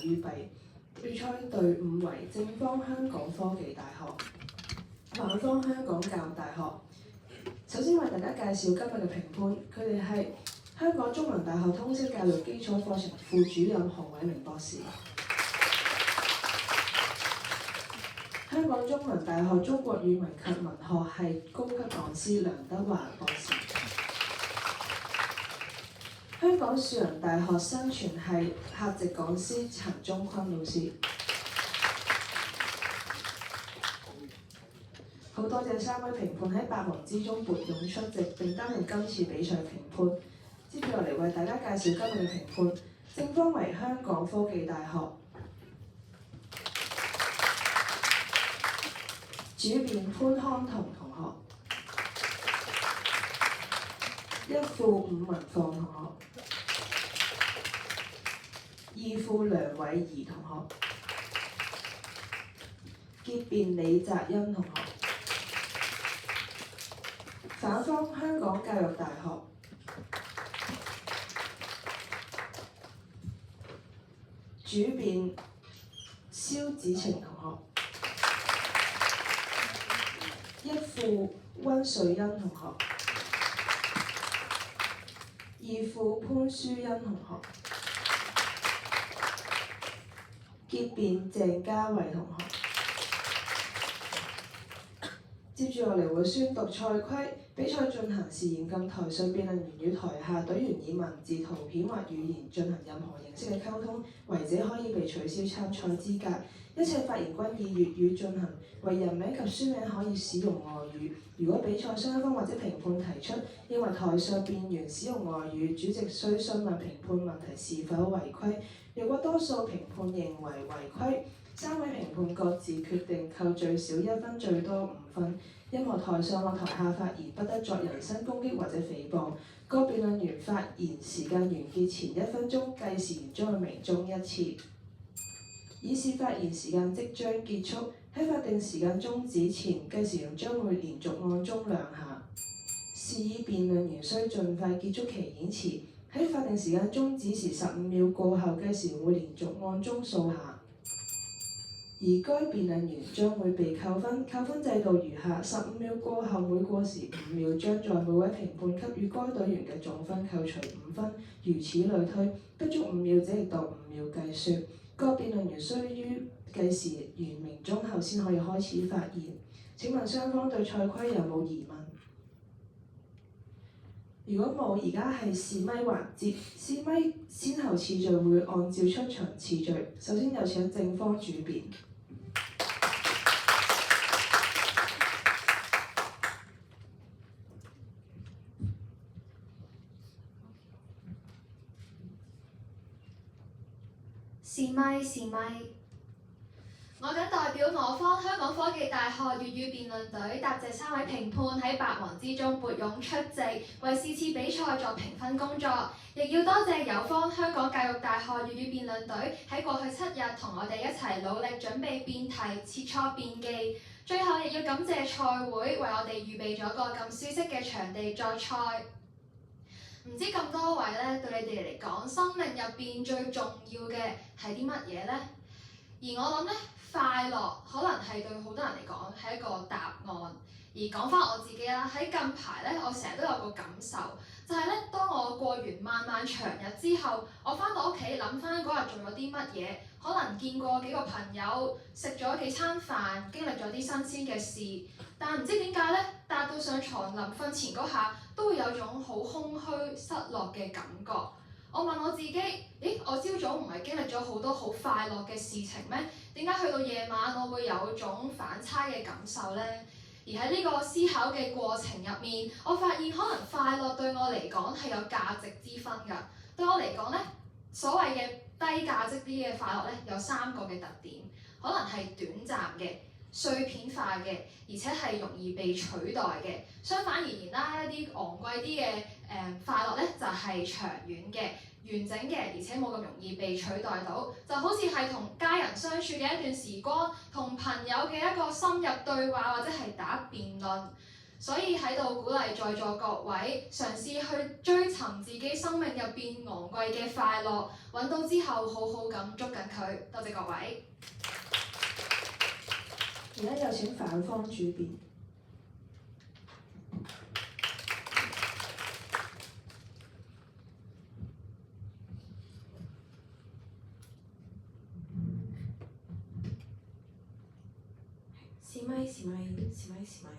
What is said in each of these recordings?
預備。預賽隊伍為正方香港科技大學、反方香港教育大學。首先為大家介紹今日嘅評判，佢哋係香港中文大學通識教育基礎課程副主任洪偉明博士，香港中文大學中國語文及文學系高級講師梁德華博士，香港樹仁大學生傳系客席講師陳忠坤老師。好多謝3位評判喺百忙之中撥冗出席並擔任今次比賽評判。接住落嚟為大家介紹今日嘅評判，正方為香港科技大學，主辯潘康彤同學，一副伍文放同學，二副梁偉儀同學，結辯李澤恩同學。反方香港教育大學，主辯蕭子晴同學，一副温瑞欣同學，二副潘舒欣同學，結辯鄭家慧同學。接住落嚟會宣讀賽規。比賽進行時嚴禁台上辯論員與台下隊員以文字、圖片或語言進行任何形式嘅溝通，違者可以被取消參賽資格。一切發言均以粵語進行，為人名及書名可以使用外語。如果比賽雙方或者評判提出認為台上辯員使用外語，主席須詢問評判問題是否違規。若果多數評判認為違規，3位評判各自決定扣最少1分，最多5分。任何台上或台下發言不得作人身攻擊或者誹謗。各辯論員發言時間完結前1分鐘，計時員將會鳴鐘1次。以示發言時間即將結束，喺法定時間終止前，計時員將會連續按鐘2下。示意辯論員須盡快結束其演詞。喺法定時間終止時15秒過後，計時員會連續按鐘數下。而該辯論員將會被扣分，扣分制度如下：15秒過後，每過時5秒，將在每位評判給予該隊員嘅總分扣除5分，如此類推，不足5秒者亦到5秒計算。各辯論員須於計時員鳴鐘後先可以開始發言。請問雙方對賽規有冇疑問？如果冇，而家係試咪環節，試咪先後次序會按照出場次序。首先有請正方主辯。試咪，我謹代表我方香港科技大學粵語辯論隊答謝3位評判喺百忙之中撥冗出席，為是次比賽作評分工作。亦要多謝友方香港教育大學粵語辯論隊喺過去7日同我哋一齊努力準備辯題、切磋辯技。最後亦要感謝賽會為我哋預備咗個咁舒適嘅場地作賽。唔知咁多位咧，對你哋嚟講，生命入邊最重要嘅係啲乜嘢呢？而我諗咧，快樂可能係對好多人嚟講係一個答案。而講翻我自己啦，喺近排咧，我成日都有個感受，就係咧，當我過完漫漫長日之後，我翻到屋企諗翻嗰日做咗啲乜嘢，可能見過幾個朋友，食咗幾餐飯，經歷咗啲新鮮嘅事，但唔知點解咧，搭到上床臨瞓前嗰下，都會有種好空虛、失落嘅感覺。我問我自己，我朝早唔係經歷咗好多好快樂嘅事情咩？點解去到夜晚我會有種反差嘅感受呢？而喺呢個思考嘅過程入面，我發現可能快樂對我嚟講係有價值之分㗎。對我嚟講咧，所謂嘅低價值啲嘅快樂咧，有3個嘅特點，可能係短暫嘅、碎片化嘅，而且係容易被取代嘅。相反而言啦，一啲昂貴啲嘅快樂咧，就係長遠嘅、完整嘅，而且冇咁容易被取代到。就好似係同家人相處嘅一段時光，同朋友嘅一個深入對話，或者係打辯論。所以喺度鼓勵在座各位嘗試去追尋自己生命入邊昂貴嘅快樂，揾到之後好好咁捉緊佢。多謝各位。而家有請反方主辯。試咪試咪試咪試咪。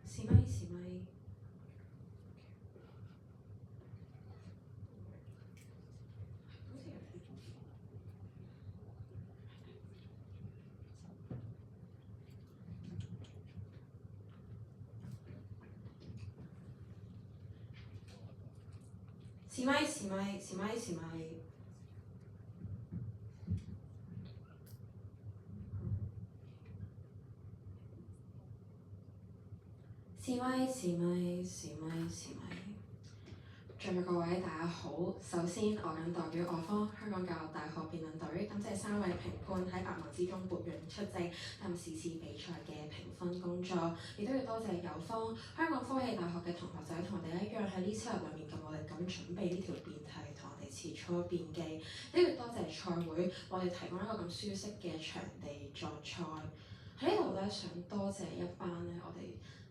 試咪試咪。試咪試咪試咪試咪。試咪試咪試咪試咪。在座各位大家好，首先我謹代表我方香港教育大學辯論隊感謝3位評判喺百忙之中撥樣出席擔任是次比賽嘅評分工作，亦都要多謝友方香港科技大學嘅同學仔同我哋一樣喺呢7日裏面咁努力咁準備呢條辯題同我哋切磋辯記，亦都要多謝賽會為我哋提供一個咁舒適嘅場地作賽。喺呢度咧，想多謝一班咧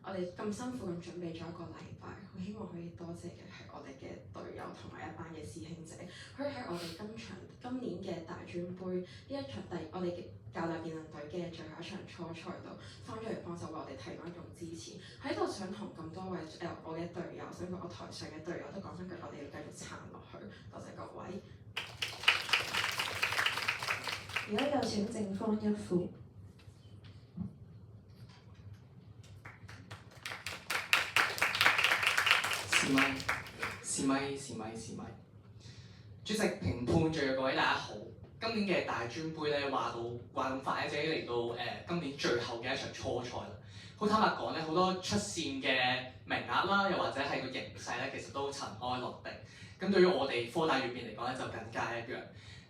我哋咁辛苦咁準備咗一個禮拜，好希望可以多謝嘅係我哋嘅隊友同埋一班嘅師兄姐，可以喺我哋今年嘅大專杯呢一場我哋嘅教大辯論隊嘅最後一場初賽度翻咗嚟幫手為我哋提供一種支持。喺度想同咁多位我嘅隊友，想同我台上嘅隊友都講翻句，我哋要繼續撐落去。多謝各位。而家有請正方一副。試咪試咪試咪試咪。主席、評判，仲有各位大家好。今年嘅大專杯咧，話咁快就已經嚟到今年最後嘅一場初賽啦。好坦白講咧，好多出線嘅名額啦，又或者係個形勢咧，其實都塵埃落定。咁對於我哋科大粵辯嚟講咧，就更加一樣。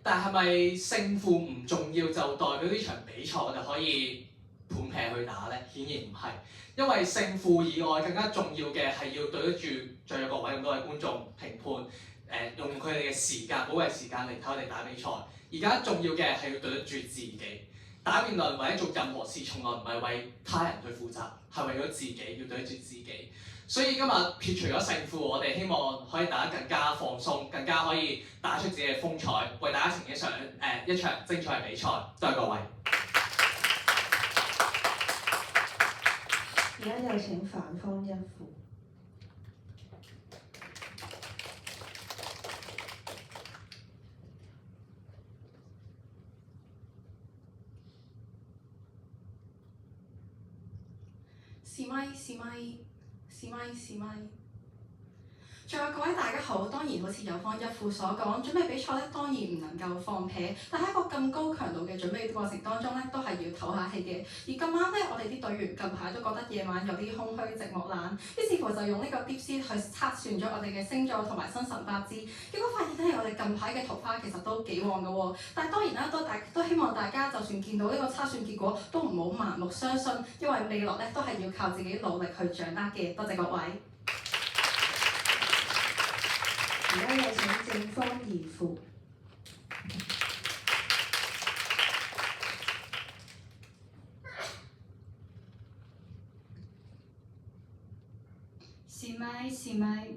但係咪勝負唔重要就代表呢場比賽我哋可以盤劈去打咧？顯然唔係，因為勝負以外更加重要嘅係要對得住在座各位咁多位觀眾評判，用佢哋嘅時間、寶貴時間嚟睇我哋打比賽。而家重要嘅係要對得住自己。打辯論或者做任何事，從來唔係為他人去負責，係為咗自己，要對得住自己。所以今日撇除咗勝負，我哋希望可以打得更加放鬆，更加可以打出自己嘅風采，為大家呈現一場精彩嘅比賽。多謝各位。而家有請反方一副。試咪試咪試咪試咪。在座各位大家好，當然好似友方一副所講，準備比賽咧當然唔能夠放屁，但喺一個咁高強度嘅準備過程當中咧，都係要唞下氣嘅。而咁啱咧，我哋啲隊員近排都覺得夜晚有啲空虛寂寞冷，於是乎就用呢個 DeepSeek 去測算咗我哋嘅星座同埋生辰八字，結果發現咧我哋近排嘅桃花其實都幾旺㗎喎。但係當然啦，都希望大家就算見到呢個測算結果，都唔好盲目相信，因為未來咧都係要靠自己努力去掌握嘅。多謝各位。而家有請正方二副。試咪試咪。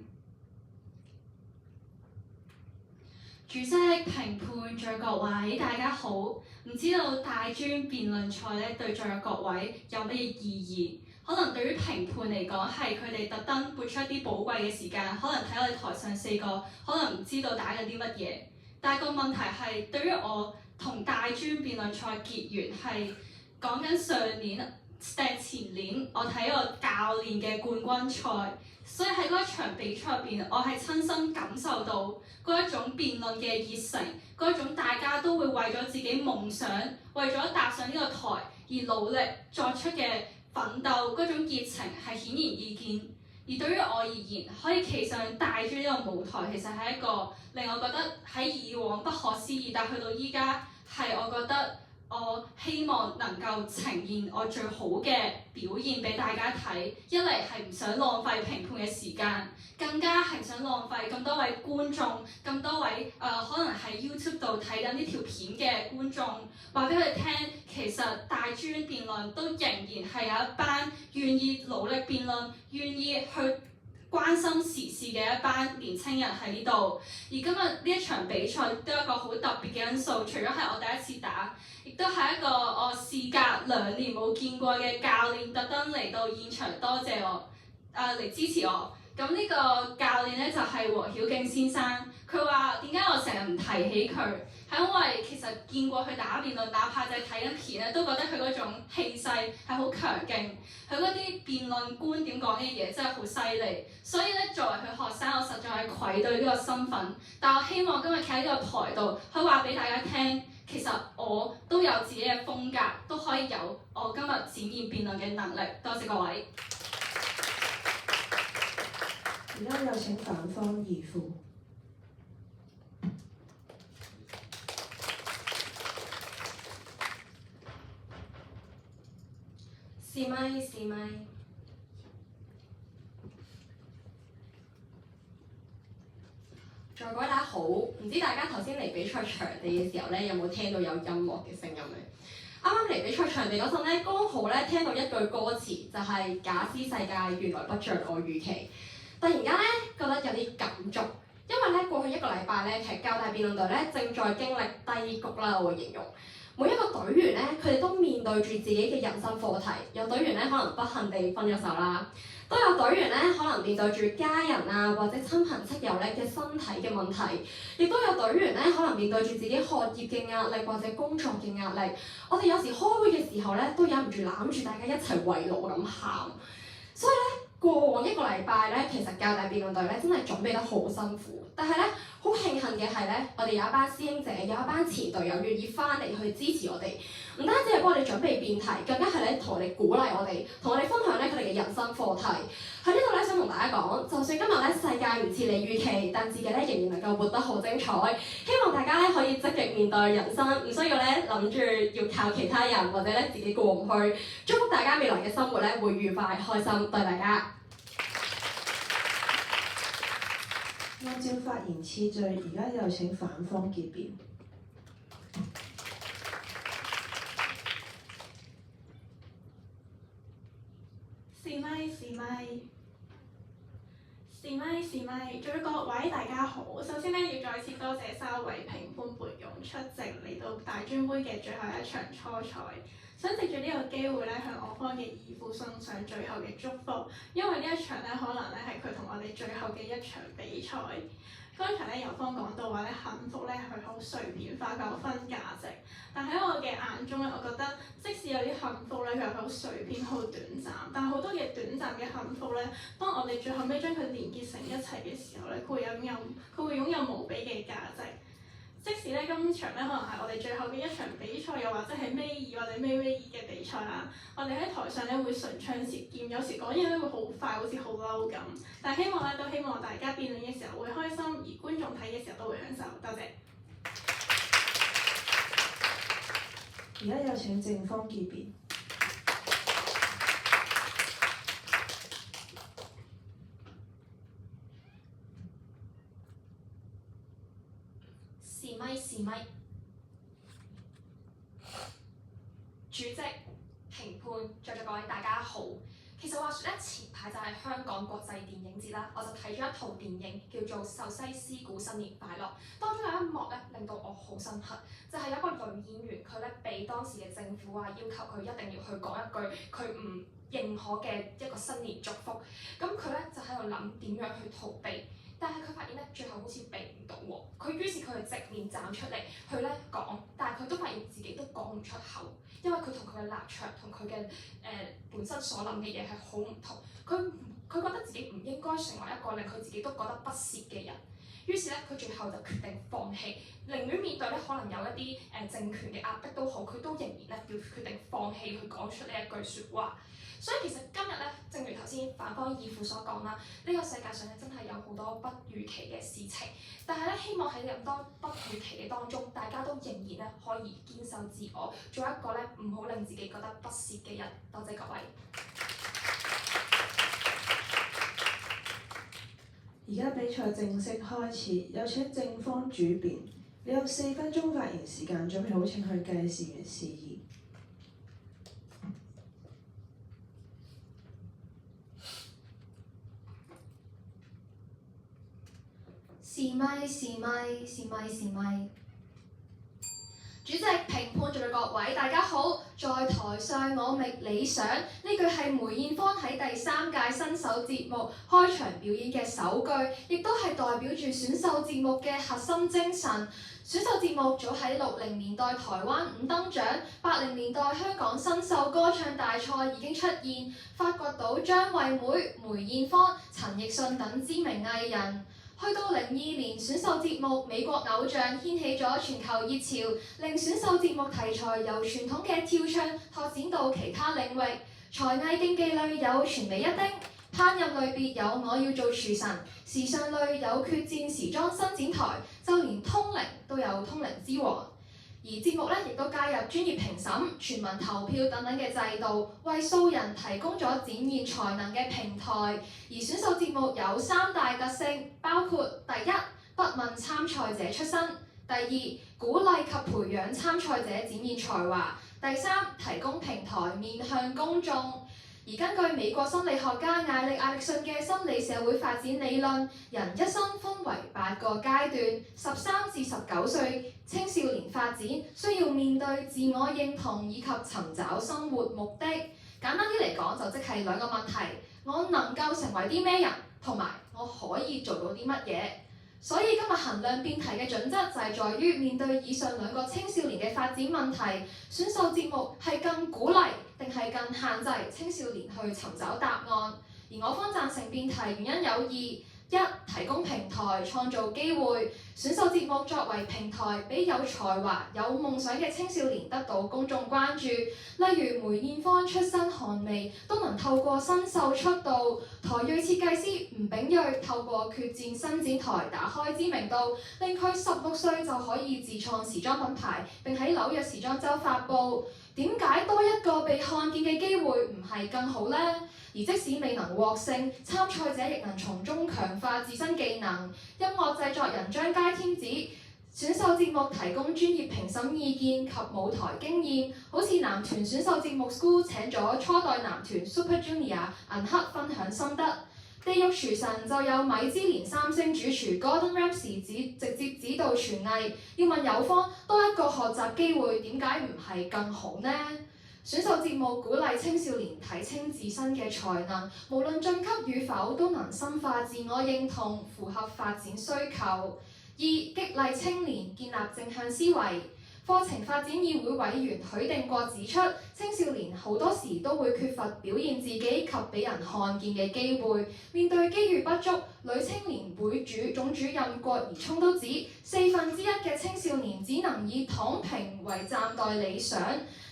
主席、評判、在各位大家好，唔知道大專辯論賽咧對在各位有乜嘢意義？可能對於評判嚟講係佢哋特登撥出一啲寶貴嘅時間，可能睇我哋台上4個，可能唔知道打緊啲乜嘢。但係個問題係，對於我同大專辯論賽結緣係講緊上年定前年，我睇我教練嘅冠軍賽，所以喺嗰一場比賽入邊，我係親身感受到嗰一種辯論嘅熱誠，嗰一種大家都會為咗自己夢想，為咗踏上呢個台而努力作出嘅奮鬥，嗰種熱情係顯而易見。而對於我而言，可以企上大專呢個舞台，其實係一個令我覺得喺以往不可思議，但去到依家係我覺得我希望能夠呈現我最好嘅表現俾大家睇。一嚟係唔想浪費評判嘅時間，更加係想浪費咁多位觀眾、咁多位可能喺 YouTube 度睇緊呢條片嘅觀眾，話俾佢哋聽，其實大專辯論都仍然係有一班願意努力辯論、願意去關心時事嘅一班年青人喺呢度。而今日呢一場比賽都有一個好特別嘅因素，除咗係我第一次打，亦都係一個我事隔2年冇見過嘅教練特登嚟到現場多謝我，嚟支持我。咁呢個教練咧就係黃曉敬先生，佢話點解我成日唔提起佢，係因為其實見過佢打辯論，哪怕就係睇緊片咧，都覺得佢嗰種氣勢係好強勁，佢嗰啲辯論觀點講嘅嘢真係好犀利。所以咧，作為佢學生，我實在係愧對呢個身份，但我希望今日企喺呢個台度，可以話俾大家聽，其實我都有自己嘅風格，都可以有我今日展現辯論嘅能力。多謝各位。而家有請反方二副。試咪。在各位大家好，唔知大家頭先嚟比賽場地嘅時候咧，有冇聽到有音樂嘅聲音咧？啱啱嚟比賽場地嗰陣咧，剛好咧聽到一句歌詞，就係假使世界原來不像我預期。突然間咧覺得有啲感觸，因為咧過去1個禮拜咧，其實教大辯論隊咧正在經歷低谷啦，我會形容。每一個隊員咧，佢哋都面對住自己嘅人生課題。有隊員咧可能不幸地分咗手啦，都有隊員咧可能面對住家人啊或者親朋戚友咧嘅身體嘅問題，亦都有隊員咧可能面對住自己學業嘅壓力或者工作嘅壓力。我哋有時開會嘅時候咧，都忍唔住攬住大家一齊圍爐咁喊。所以咧，過往1個禮拜咧，其實教大辯論隊咧真係準備得好辛苦，但係咧好慶幸嘅係咧，我哋有一班師兄姐，有一班前隊友願意翻嚟去支持我哋，唔單止係幫我哋準備辯題，更加係咧同我哋鼓勵我哋，同我哋分享咧佢哋嘅人生課題。喺呢度咧想同大家講，就算今日咧世界唔似你預期，但自己咧仍然能夠活得好精彩。希望大家咧可以積極面對人生，唔需要咧諗住要靠其他人或者咧自己過唔去。祝福大家未來嘅生活咧會愉快開心，對大家。按照發言次序，而家有請反方結辯。試咪，在各位大家好。首先咧，要再次多謝3位評判撥冗出席嚟到大專杯嘅最後一場初賽。想藉住呢個機會咧，向我方嘅二副送上最後嘅祝福，因為呢一場咧，可能咧係佢同我哋最後嘅一場比賽。剛才咧，由方講到話咧，幸福咧係好碎片化夠分價值，但喺我嘅眼中咧，我覺得即使有啲幸福咧，佢係好碎片、好短暫，但好多嘅短暫嘅幸福咧，當我哋最後尾將佢連結成一齊嘅時候咧，佢會擁有無比嘅價值。即使咧今場咧可能係我哋最後嘅一場比賽，又或者係尾二或者尾二嘅比賽啦，我哋喺台上咧會唇槍舌劍，有時講嘢咧會好快，好似好嬲咁。但係希望大家辯論嘅時候會開心，而觀眾睇嘅時候都會享受。多謝。而家有請正方結辯。試咪，主席、評判，在座各位大家好。其實話説咧，前排就係香港國際電影節啦，我就睇咗一套電影叫做《壽西斯古新年快樂》，當中有一幕咧令到我好深刻，就係有一個女演員佢咧被當時嘅政府要求佢一定要去講一句佢唔認可嘅一個新年祝福，咁佢咧就喺度諗點樣去逃避。但係佢發現咧，最後好似避唔到喎。佢於是佢就直面站出嚟，去咧講，但係佢都發現自己都講唔出口，因為佢同佢嘅立場同佢嘅本身所諗嘅嘢係好唔同。佢覺得自己唔應該成為一個令佢自己都覺得不屑嘅人。於是咧，佢最後就決定放棄，寧願面對咧可能有一啲政權嘅壓迫都好，佢都仍然咧要決定放棄去講出呢一句説話。所以其實今日咧，正正如頭先反方義父所講啦，呢個世界上咧真係有好多不預期嘅事情，但係咧希望喺咁多不預期嘅當中，大家都仍然咧可以堅守自我，做一個咧唔好令自己覺得不屑嘅人。多謝各位。而家比賽正式開始，有請正方主辯。你有4分鐘發言時間，準備好請去計時員示意。是咪？主席、評判，在座各位，大家好。在台上我覓理想，呢句係梅艷芳喺第3屆新秀節目開場表演嘅首句，亦都係代表住選秀節目嘅核心精神。選秀節目早喺60年代台灣五燈獎，80年代香港新秀歌唱大賽已經出現，發掘到張惠妹、梅艷芳、陳奕迅等知名藝人。去到02年，選秀節目《美國偶像》掀起咗全球熱潮，令選秀節目題材由傳統嘅跳唱拓展到其他領域。才藝競技類有全美一丁，烹飪類別有我要做廚神，時尚類有決戰時裝伸展台，就連通靈都有通靈之王。而節目亦都加入專業評審、全民投票等等嘅制度，為素人提供咗展現才能嘅平台。而選秀節目有3大特性，包括第一，不問參賽者出身；第二，鼓勵及培養參賽者展現才華；第三，提供平台面向公眾。而根據美國心理學家艾力遜嘅心理社會發展理論，人一生分為8個階段，13至19歲青少年發展需要面對自我認同以及尋找生活目的。簡單啲嚟講，就即係2個問題：我能夠成為啲咩人，同埋我可以做到啲乜嘢。所以今日衡量辯題嘅準則就係在於面對以上2個青少年嘅發展問題，選秀節目係更鼓勵定係更限制青少年去尋找答案。而我方贊成辯題原因有2：1、提供平台，創造機會。選秀節目作為平台，俾有才華、有夢想嘅青少年得到公眾關注。例如梅艷芳出身寒微，都能透過新秀出道；台裔設計師吳炳睿透過決戰伸展台打開知名度，令佢16歲就可以自創時裝品牌，並喺紐約時裝週發布。點解多一個被看見嘅機會唔係更好呢？而即使未能獲勝，參賽者亦能從中強化自身技能。音樂製作人張佳添指，選秀節目提供專業評審意見及舞台經驗，好似男團選秀節目 School 請咗初代男團 Super Junior 銀赫分享心得。地獄廚神就有米芝蓮3星主廚 Gordon Ramsay 直接指導廚藝。要問有方多一個學習機會，點解唔係更好呢？選秀節目鼓勵青少年睇清自身嘅才能，無論晉級與否都能深化自我認同，符合發展需求。2、激勵青年建立正向思維。課程發展議會委員許定國指出，青少年好多時都會缺乏表現自己及俾人看見嘅機會。面對機遇不足，女青年會總主任郭怡聰都指，1/4嘅青少年只能以躺平為暫代理想。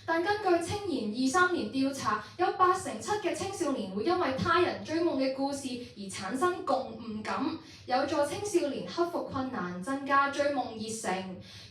但根據青研23年調查，有87%嘅青少年會因為他人追夢嘅故事而產生共鳴感，有助青少年克服困難，增加追夢熱誠。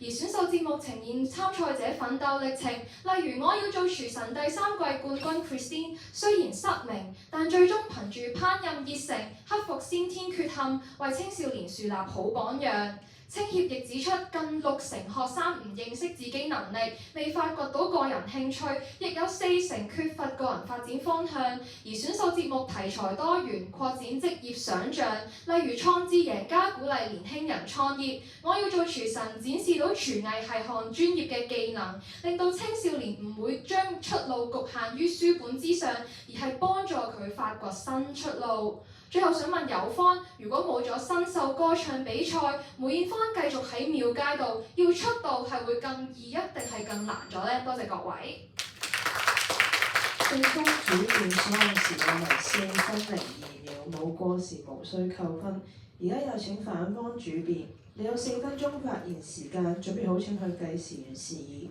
而選秀節目呈現參賽者奮鬥歷程，例如我要做廚神第3季冠軍 Christine， 雖然失明，但最終憑住烹飪熱誠，克服先天缺陷，為青少年樹立好榜樣。青協亦指出，近60%學生唔認識自己能力，未發掘到個人興趣，亦有40%缺乏個人發展方向。而選秀節目題材多元，擴展職業想像，例如創智贏家鼓勵年輕人創業，我要做廚神展示到廚藝係項專業嘅技能，令到青少年唔會將出路局限於書本之上，而係幫助佢發掘新出路。最後想問有方，如果冇咗新秀歌唱比賽，梅艷芳繼續喺廟街度要出道係會更易定係更難咗呢？多謝各位。正方主辯所用時間為4分02秒，冇過時無需扣分。而家有請反方主辯，你有4分鐘發言時間，準備好請去計時員示意。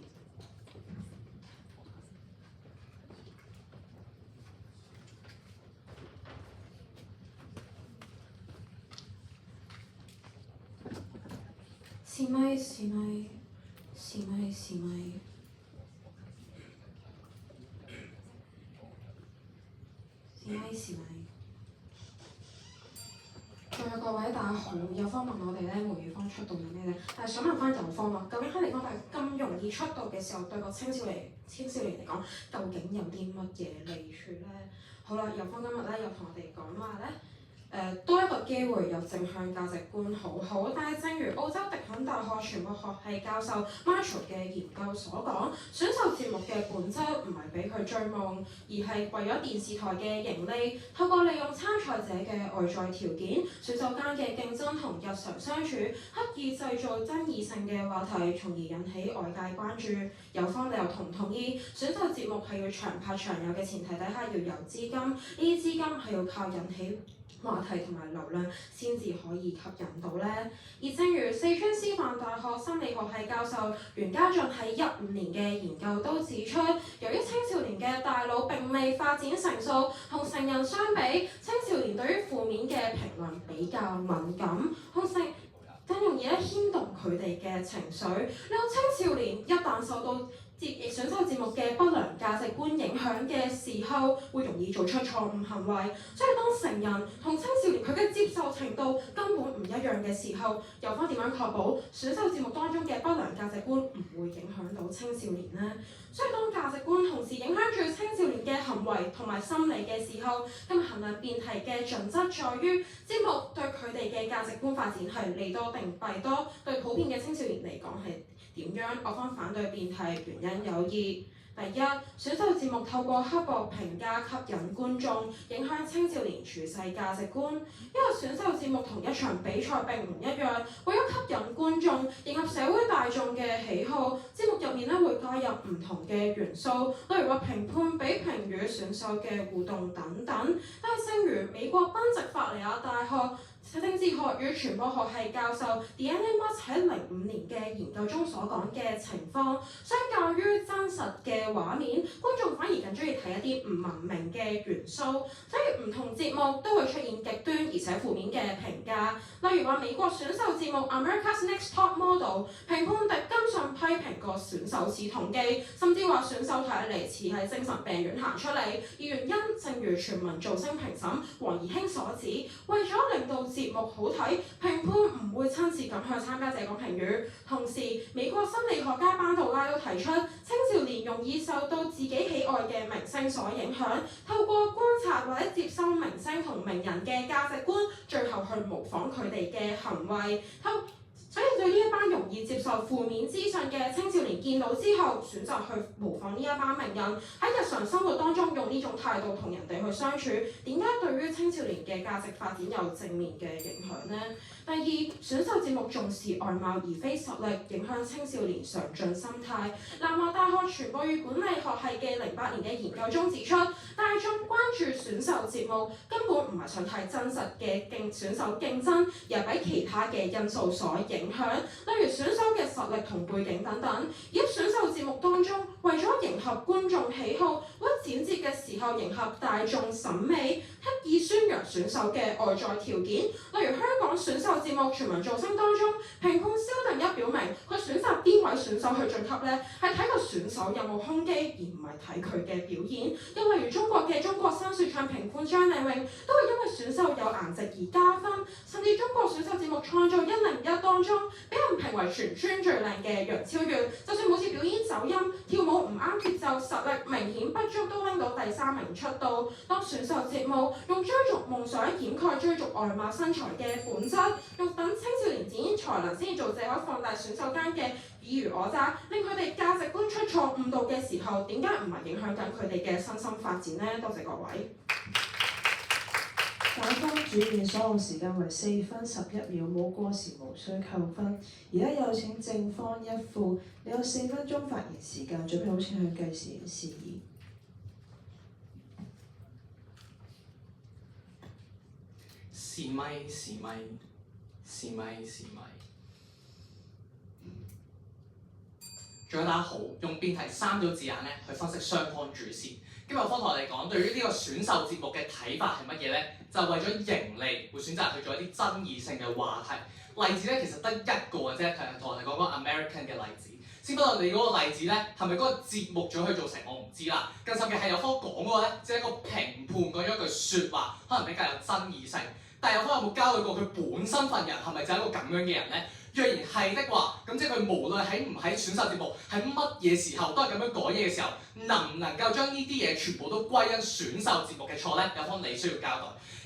是咪是咪是咪是咪是咪是咪？各位大家好，有方問我哋咧梅艷芳出道有咩咧？但係想問翻有方啊，究竟喺你講大咁容易出道嘅時候，對個青少年嚟講，究竟有啲乜嘢利處咧？好啦，有方今日咧又同我哋講話咧。多一個機會有正向價值觀好好，但係正如澳洲迪肯大學傳播學系教授 Marshall 嘅研究所講，選秀節目嘅本質唔係俾佢追夢，而係為咗電視台嘅盈利，透過利用參賽者嘅外在條件、選手間嘅競爭同日常相處，刻意製造爭議性嘅話題，從而引起外界關注。有方你又同唔同意？選秀節目係要長拍長有嘅前提底下要有資金，呢啲資金係要靠引起話題同埋流量先至可以吸引到呢。而正如四川師範大學心理學系教授袁家俊喺15年嘅研究都指出，由於青少年嘅大腦並未發展成熟，同成人相比，青少年對於負面嘅評論比較敏感，更容易牽動佢哋嘅情緒。呢個青少年一旦受到選秀節目嘅不良價值觀影響嘅時候，會容易做出錯誤行為。所以當成人同青少年佢嘅接受程度根本唔一樣嘅時候，有方點樣確保選秀節目當中嘅不良價值觀唔會影響到青少年呢？所以當價值觀同時影響住青少年嘅行為同埋心理嘅時候，咁衡量辯題嘅準則在於節目對佢哋嘅價值觀發展係利多定弊多，對普遍嘅青少年嚟講係點樣？我方反對辯題原因有二。第一，選秀節目透過刻薄評價吸引觀眾，影響青少年處世價值觀。因為選秀節目同一場比賽並唔一樣，為咗吸引觀眾，迎合社會大眾嘅喜好，節目入面會加入唔同嘅元素，例如話評判比評與選手嘅互動等等。但係正如美國賓夕法尼亞大學政治學與傳播學系教授 Deanna Mutz 喺05年嘅研究中所講嘅情況，相較於真實嘅畫面，觀眾反而更中意睇一啲唔文明嘅元素，所以唔同節目都會出現極端而且負面嘅評價。例如話美國選秀節目 America's Next Top Model 評判迪金遜批評個選手似同機，甚至話選手睇嚟似係精神病院行出嚟。而原因正如全民造星評審黃怡興所指，為咗令到節目好睇，評判唔會親自咁向參加者講評語。同時，美國心理學家班杜拉都提出，青少年容易受到自己喜愛嘅明星所影響，透過觀察或者接收明星同名人嘅價值觀，最後去模仿佢哋嘅行為。所以對呢一班容易接受負面資訊嘅青少年見到之後，選擇去模仿呢一班名人，喺日常生活當中用呢種態度同人哋去相處，點解對於青少年嘅價值發展有正面嘅影響呢？第二，選秀節目重視外貌而非實力，影響青少年上進心態。南華大學傳播與管理學系嘅08年嘅研究中指出，大眾關注選秀節目根本唔係想睇真實嘅選手競爭，而係俾其他嘅因素所影響，例如選手嘅實力同背景等等。而喺選秀節目當中，為咗迎合觀眾喜好，或者剪接嘅時候迎合大眾審美，刻意宣揚選手嘅外在條件。例如香港選秀節目《全民造星》當中，評判蕭定一表明，佢選擇邊位選手去晉級呢？係睇個選手有冇胸肌，而唔係睇佢嘅表演。又例如中國嘅中國新說唱評判張麗穎，都會因為選秀有顏值而加分。甚至中國選秀節目《創造101》當中，俾人評為全村最靚嘅楊超越，就算每次表演走音、跳舞唔啱節奏、實力明顯不足，都拎到第3名出道。當選秀節目用追逐夢想掩蓋追逐外貌身材嘅本質，用等青少年展現才能先至做藉口放大選秀間嘅爾虞我詐，令佢哋價值觀出錯誤導嘅時候，點解唔係影響緊佢哋嘅身心發展呢？多謝各位。打分主辯所用時間為4分11秒，冇過時無需扣分。而家有請正方一副，你有4分鐘發言時間，準備好請向計時員示意。是咪是咪是咪是咪？仲有大家好，用辯題3組字眼咧去分析雙方主線。今日科同我哋講對於呢個選秀節目嘅睇法係乜嘢咧？就係為咗盈利，會選擇去做一啲爭議性嘅話題。例子咧其實得一個嘅啫，同我哋講個 American 嘅例子。先不論你嗰個例子咧係咪嗰個節目組去造成，我唔知啦。更甚嘅係有科講嗰個咧，只係一個評判講咗一句説話，可能比較有爭議性。但係有科有冇交代過佢本身份人係咪就係一個咁樣嘅人咧？若然係的話，咁即係佢無論喺唔喺選秀節目，喺乜嘢時候都係咁樣講嘢嘅時候，能唔能夠將呢啲嘢全部都歸因選秀節目嘅錯咧？有方你需要交代。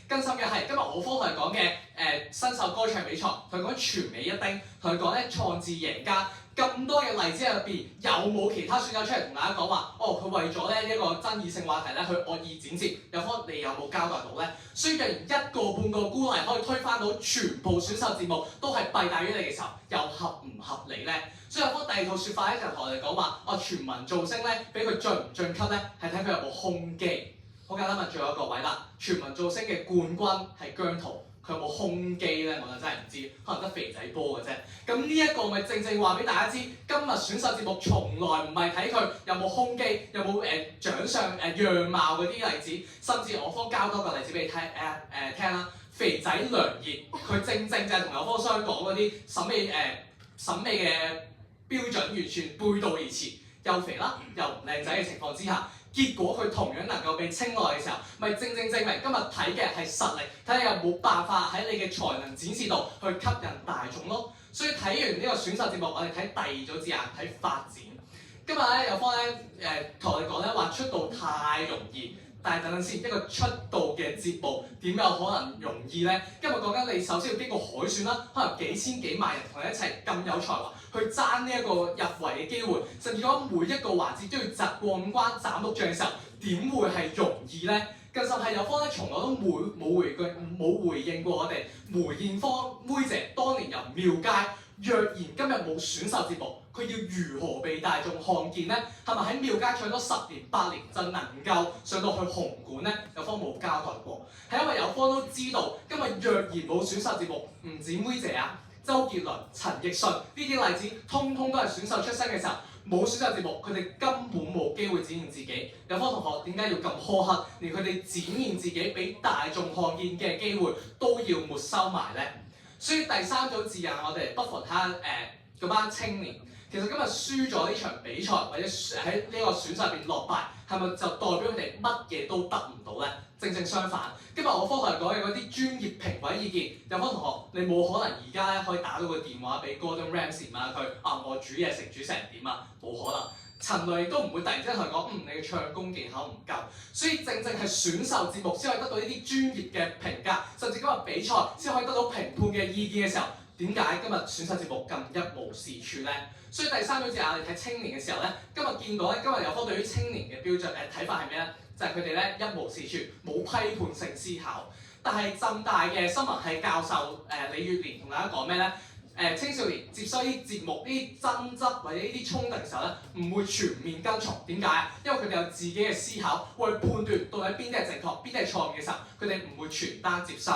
更深嘅係今日我科同佢講嘅新秀歌唱比賽，同佢講全美一叮，同佢講咧創智贏家。咁多嘅例子入邊，有冇其他選手出嚟同大家講話？哦，佢為咗咧一個爭議性話題咧，去惡意剪接。有方你有冇交代到咧？所以若然一個半個孤例可以推翻到全部選秀節目都係弊大於你嘅時候，又合唔合理咧？所以有方第二套説法咧就同我哋講話，哦，全民造星咧，俾佢進唔進級咧，係睇佢有冇胸肌。好簡單問最後一個位啦，全民造星嘅冠軍係姜濤。佢有冇胸肌咧？我就真係唔知，可能得肥仔波嘅啫。咁呢一個咪正正話俾大家知，今日選秀節目從來唔係睇佢有冇胸肌，有冇長相樣貌嗰啲例子，甚至我方交多個例子俾你聽聽啦。肥仔梁熱，佢正正就係同有科相講嗰啲審美嘅標準完全背道而馳，又肥啦，又唔靚仔嘅情況之下。結果佢同樣能夠被青睞嘅時候，咪正正證明今日睇嘅係實力，睇下有冇辦法喺你嘅才能展示度去吸引大眾咯。所以睇完呢個選秀節目，我哋睇第二組字眼，睇發展。今日咧有方咧同我哋講咧話出道太容易，但係等陣先，一個出道嘅節目點有可能容易咧？今日講緊你首先要經過海選啦，可能幾千幾萬人同你一齊咁有才華。去爭呢一個入圍嘅機會，甚至講每一個環節都要擲過五關斬六將嘅時候，點會係容易咧？更甚係有方咧，從來都冇回應過我哋梅艷芳妹姐當年由廟街，若然今日冇選秀節目，佢要如何被大眾看見咧？係咪喺廟街唱咗10年8年就能夠上到去紅館咧？有方冇交代過，係因為有方都知道，今日若然冇選秀節目，唔止妹姐啊。周杰倫、陳奕迅呢啲例子，通通都係選秀出身嘅時候，冇選秀節目，佢哋根本冇機會展現自己。有方同學點解要咁苛刻，連佢哋展現自己俾大眾看見嘅機會都要沒收埋咧？所以第3組字眼，我哋不妨睇下嗰班青年，其實今日輸咗呢場比賽，或者喺呢個選秀入邊落敗，係咪就代表佢哋乜嘢都得唔到咧？正正相反，今日我科同學講嘅嗰啲專業評委意見，有方同學你冇可能而家咧可以打到個電話俾 Gordon Ramsay 問佢我煮嘢食煮成點啊？冇可能。陳雷亦都唔會突然之間同佢講，你嘅唱功技巧唔夠。所以正正係選秀節目先可以得到呢啲專業嘅評價，甚至今日比賽先可以得到評判嘅意見嘅時候，點解今日選秀節目咁一無是處咧？所以第3組字眼，我哋睇青年嘅時候咧，今日見到咧，今日有科對於青年嘅標準睇法係咩咧？就係佢哋咧一無是處，冇批判性思考。但係浸大嘅新聞系教授李月蓮同大家講咩咧？青少年接收呢啲節目、呢啲爭執或者呢啲衝突嘅時候咧，唔會全面跟從。點解啊？因為佢哋有自己嘅思考，會判斷到底邊啲係正確、邊啲係錯誤嘅時候，佢哋唔會全單接收。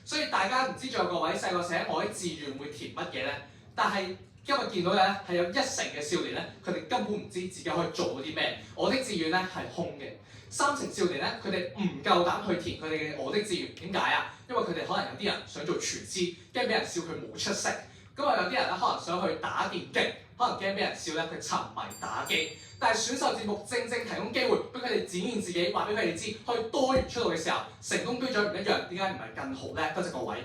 所以大家唔知仲有各位細個寫我啲志願會填乜嘢咧？但係今日見到嘅咧係有1成嘅少年咧，佢哋根本唔知自己可以做到啲咩。我的志願咧係空嘅。3成少年咧，佢哋唔夠膽去填佢哋嘅我的志願。點解啊？因為佢哋可能有啲人想做廚師，驚俾人笑佢冇出息。咁啊有啲人咧可能想去打電競，可能驚俾人笑咧佢沉迷打機。但係選秀節目正正提供機會俾佢哋展現自己，話俾佢哋知可以多元出道嘅時候，成功標準唔一樣，點解唔係更好咧？多謝各位。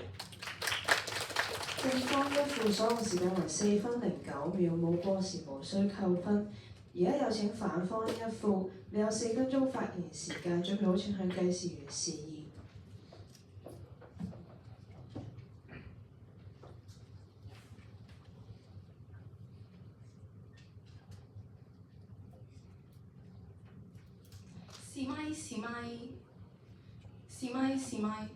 正方一副所用時間為4分09秒，冇過時無需扣分。而家有請反方一副，你有4分鐘發言時間，準備好請向計時員示意。試咪試咪試咪試咪。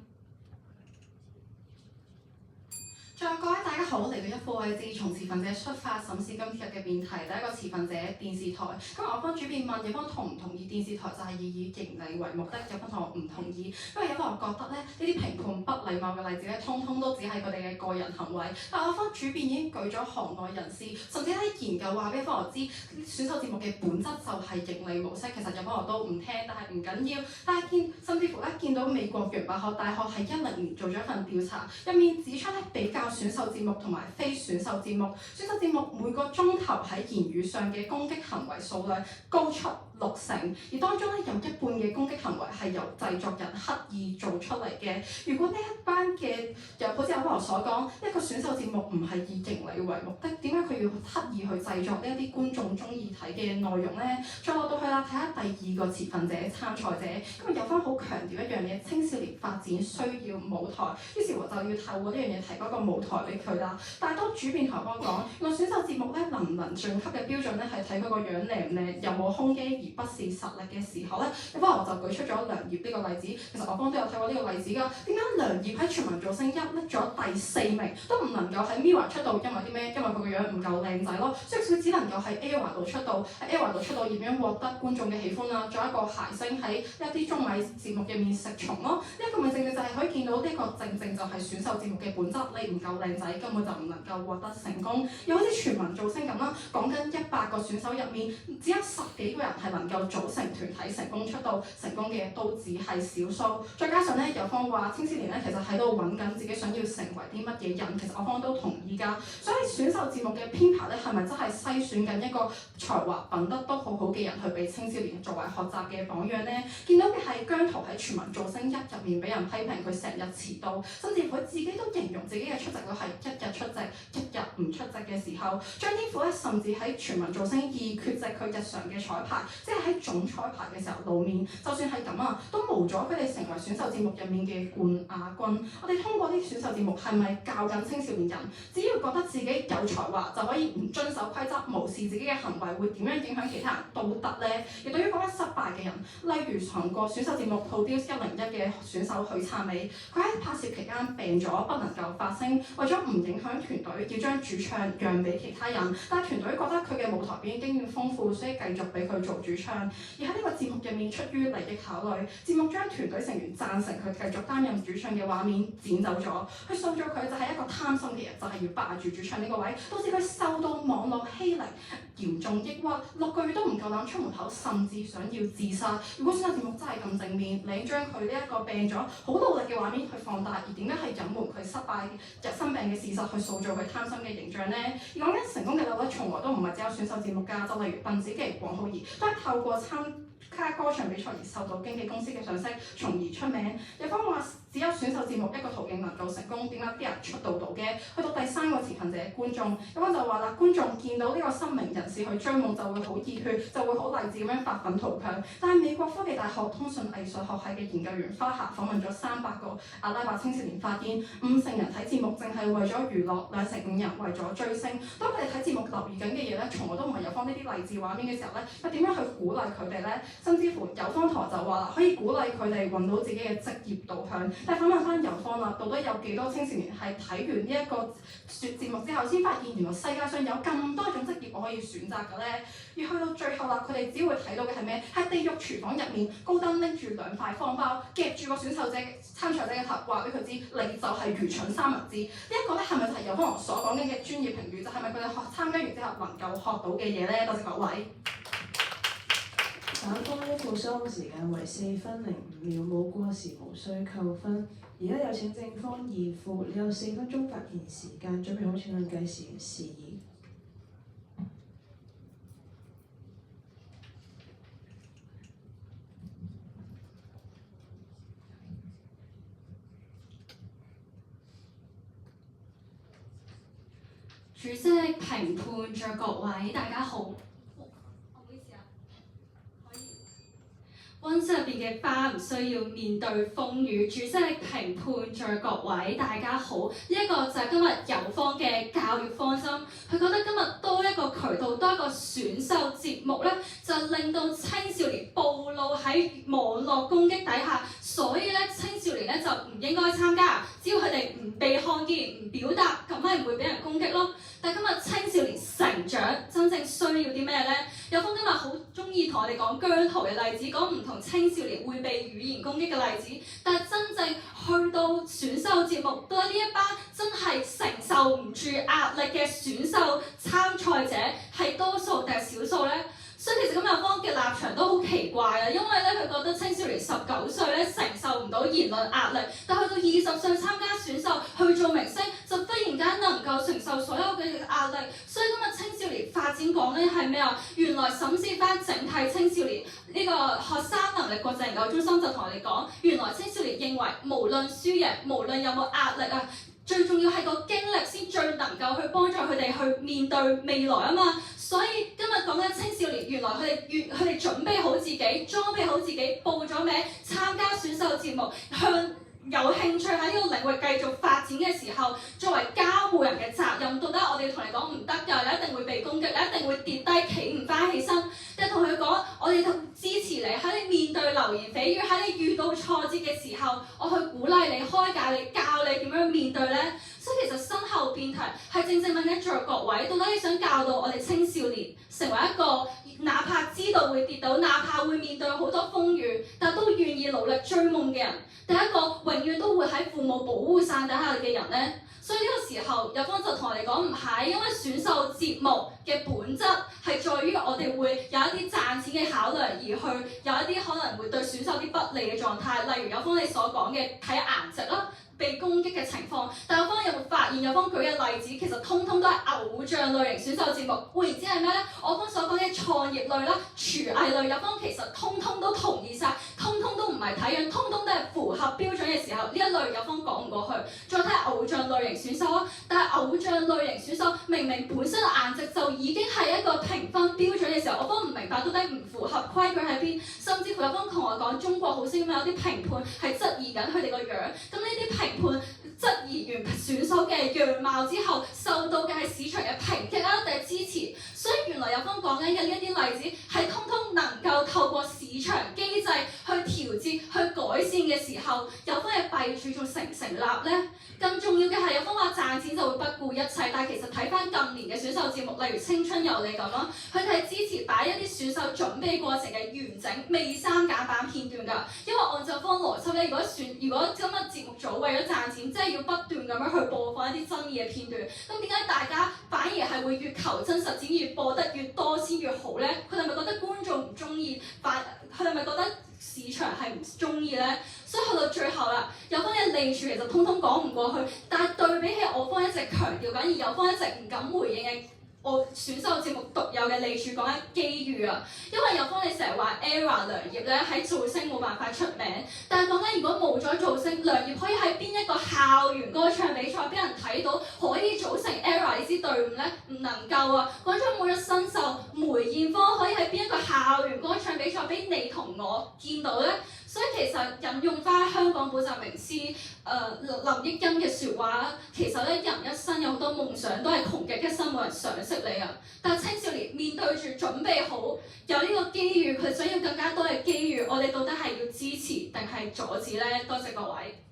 在座各位大家好，嚟到一副位置，從持份者出發審視今日嘅辯題。第一個持份者電視台，咁我方主辯問有方同唔同意電視台就係以盈利為目的，有方同學唔同意，因為有方覺得咧呢啲評判不禮貌嘅例子咧，通通都只係佢哋嘅個人行為。但我方主辯已經舉咗行內人士，甚至喺研究話俾方學知，選秀節目嘅本質就係盈利模式。其實有方學都唔聽，但係唔緊要。但係甚至乎見到美國楊伯學大學喺2010年做咗一份調查，入面指出咧比較選秀節目同埋非選秀節目，選秀節目每個鐘頭喺言語上嘅攻擊行為數量高出60%，而當中咧有一半嘅攻擊行為係由製作人刻意做出嚟嘅。如果呢一班嘅又好似阿波所講，一個選秀節目唔係以盈利為目的，點解佢要刻意去製作呢一啲觀眾中意睇嘅內容咧？再落到去啦，睇下第二個持份者參賽者，咁有翻好強調一樣嘢，青少年發展需要舞台，於是乎就要透過呢樣嘢提嗰個舞台俾佢啦。但係當主辯台方講，原來選秀節目咧能唔能晉級嘅標準咧係睇佢個樣靚唔靚，有冇胸肌，而不是實力嘅時候咧，有方我就舉出咗梁業呢個例子。其實我方都有睇過呢個例子㗎。點解梁業喺全民造星1拎咗第4名，都唔能夠喺 MIRROR 出道？因為啲咩？因為佢個樣唔夠靚仔咯，所以佢只能夠喺 ERROR 度出道。喺 ERROR 度出道點樣獲得觀眾嘅喜歡啊？做一個諧星喺一啲綜藝節目入面食蟲咯。呢一個咪正正就係可以見到呢個正正就係選秀節目嘅本質。你唔夠靚仔，根本就唔能夠獲得成功。又好似全民造星咁啦，講緊100個選手入面，只有10幾個人係能夠組成團體成功出道，成功嘅都只係少數。再加上咧，有方話青少年咧其實喺度揾緊自己想要成為啲乜嘢人，其實我方都同意㗎。所以選秀節目嘅編排咧，係咪真係篩選緊一個才華品德都好好嘅人去俾青少年作為學習嘅榜樣咧？見到嘅係姜濤喺全民造星1入面俾人批評佢成日遲到，甚至乎佢自己都形容自己嘅出席率係1日出席1日唔出席嘅時候，張天賦咧甚至喺全民造星2缺席佢日常嘅彩排，即係喺總彩排嘅時候露面。就算係咁啊，都無阻佢哋成為選秀節目入面嘅冠亞軍。我哋通過啲選秀節目係咪教緊青少年人，只要覺得自己有才華就可以唔遵守規則，無視自己嘅行為會點樣影響其他人都得咧？而對於嗰班失敗嘅人，例如韓國選秀節目 Produce 101嘅選手許燦美，佢喺拍攝期間病咗，不能夠發聲，為咗唔影響團隊，要將主唱讓俾其他人。但係團隊覺得佢嘅舞台表演經驗豐富，所以繼續俾佢做主唱。而喺呢個節目入面，出於利益考慮，節目將團隊成員贊成佢繼續擔任主唱嘅畫面剪走咗，去塑造佢就係一個貪心嘅人，就係要霸住主唱呢個位，導致佢受到網絡欺凌、嚴重抑鬱，6個月都唔夠膽出門口，甚至想要自殺。如果選秀節目真係咁正面，你將佢呢一個病咗好努力嘅畫面去放大，而點解係隱瞞佢失敗生病嘅事實，去塑造佢貪心嘅形象咧？而講緊成功嘅例子，從來都唔係只有選秀節目㗎，就例如鄧紫棋、黃浩儀都係透過參加歌唱比賽而受到經紀公司嘅賞識，從而出名。有方話只有選秀節目一個途徑能夠成功，點解啲人出道到嘅？去到第3個持份者觀眾，有方就話啦，觀眾見到呢個新名人士去追夢就會好熱血，就會好勵志咁樣發奮圖強。但係美國科技大學通訊藝術學系嘅研究員花夏訪問咗300個阿拉伯青少年，發現5成人睇節目淨係為咗娛樂，2成5人為咗追星。當佢哋睇節目留意緊嘅嘢咧，從來都唔係有方呢啲勵志畫面嘅時候咧，又點樣去鼓勵佢哋咧？甚至乎有方台就話啦，可以鼓勵佢哋揾到自己嘅職業導向。但係反問翻有方啦，到底有幾多青少年係睇完呢一個節目之後，先發現原來世界上有咁多種職業我可以選擇嘅咧？而去到最後啦，佢哋只會睇到嘅係咩？喺地獄廚房入面，高登拎住2塊方包，夾住個選秀者參賽者嘅頭，話俾佢知你就係愚蠢3文字。呢一個咧係咪就係有方所講嘅專業評語？就係咪佢哋參加完之後能夠學到嘅嘢咧？多謝各位。打方一副收時間為4分05秒，冇過時無需扣分。而家有請正方2副，你有4分鐘發言時間，準備好請問計時員示意。主席、評判、在各位，大家好。溫室入邊嘅花唔需要面對風雨。主席、評判、在各位，大家好。呢一個就係今日有方嘅教育方針。佢覺得今日多一個渠道，多一個選秀節目咧，就令到青少年暴露喺網絡攻擊底下。所以咧，青少年咧就唔應該參加。只要佢哋唔被看見、唔表達，咁係唔會俾人攻意同我哋講姜濤嘅例子，講唔同青少年會被語言攻擊嘅例子，但係真正去到選秀節目，到底呢一班真係承受唔住壓力嘅選秀參賽者係多數定係少數咧？所以其實今日方嘅立場都好奇怪啊，因為咧佢覺得青少年19歲咧承受唔到言論壓力，但去到20歲參加選秀去做明星，就忽然間能夠承受所有嘅壓力。所以今日青少年發展講咧係咩啊？原來審視翻整體青少年呢個學生能力國際研究中心就同我哋講，原來青少年認為無論輸贏，無論有冇壓力啊，最重要係個經歷先最能夠去幫助佢哋去面對未來啊嘛。所以今日講緊青少年，原來佢哋準備好自己，裝備好自己，報咗名參加選秀節目，向有興趣喺呢個領域繼續發展嘅時候，作為監護人嘅責任，到底我哋要同你講唔得㗎，你一定會被攻擊，你一定會跌低企唔翻起身，定係同佢講我哋支持你喺你面對流言蜚語，喺你遇到挫折嘅時候，我去鼓勵你、開解你、教你點樣面對咧。所以其實身後辯題係正正問緊在各位，到底你想教導我哋青少年成為一個哪怕知道會跌倒，哪怕會面對好多風雨，但都願意努力追夢嘅人，第一個永遠都會喺父母保護傘底下嘅人咧。所以呢個時候，有方就同我哋講唔係，因為選秀節目嘅本質係在於我哋會有一啲賺錢嘅考量，而去有一啲可能會對選秀啲不利嘅狀態，例如有方你所講嘅睇顏值啦。被攻擊嘅情況，但有方有冇發現有方舉嘅例子，其實通通都係偶像類型選秀節目。換言之係咩咧？我方所講嘅創業類啦、廚藝類，有方其實通通都同意晒，通通都唔係睇樣，通通都係符合標準嘅時候，呢一類有方講唔過去。再睇偶像類型選秀啊，但係偶像類型選秀明明本身嘅顏值就已經係一個評分標準嘅時候，我方唔明白到底唔符合規矩喺邊，甚至乎有方同我講中國好聲音有啲評判係質疑緊佢哋個樣，咁呢啲評判質疑完選手嘅樣貌之後，受到嘅係市場嘅抨擊啊，定係支持？所以原來有方講緊嘅呢一啲例子係通通能夠透過市場機制去調節、去改善嘅時候，有方嘅弊處仲成唔成立咧？更重要嘅係有方話賺錢就會不顧一切，但係其實睇翻近年嘅選秀節目，例如《青春有你》咁啦，佢哋係支持擺一啲選秀準備過程嘅完整未刪減版片段㗎。因為按照方邏輯咧，如果今日節目組為咗賺錢，即係要不斷咁樣去播放一啲爭議嘅片段，咁點解大家反而係會越求真實踐，越播得越多先越好咧？佢哋咪覺得觀眾唔中意，佢哋咪覺得市場係唔中意咧？所以去到最後啦，有方嘅利處其實通通講唔過去，但係對比起我方一直強調緊，而有方一直唔敢回應嘅我選秀節目獨有嘅利處，講緊機遇啊！因為有方你成日話 ERROR 梁葉咧喺造星冇辦法出名，但係講緊如果冇咗造星，梁葉可以喺邊一個校園歌唱比賽俾人睇到，可以組成 ERROR 呢支隊伍咧？唔能夠啊！講咗冇咗新秀梅艷芳，可以喺邊一個校園歌唱比賽俾你同我見到咧？所以其實引用翻香港補習名師林憶欣嘅説話，其實咧人一生有好多夢想，都係窮極一生冇人賞識你啊！但係青少年面對住準備好有呢個機遇，佢想要更加多嘅機遇，我哋到底係要支持定係阻止咧？多謝各位。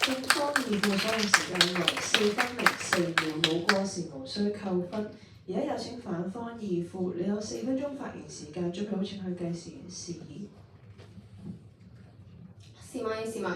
正方二副所用時間為4分04秒，冇過時無需扣分。而家有請反方二副，你有4分鐘發言時間，準備好請佢計時完事宜。試咪。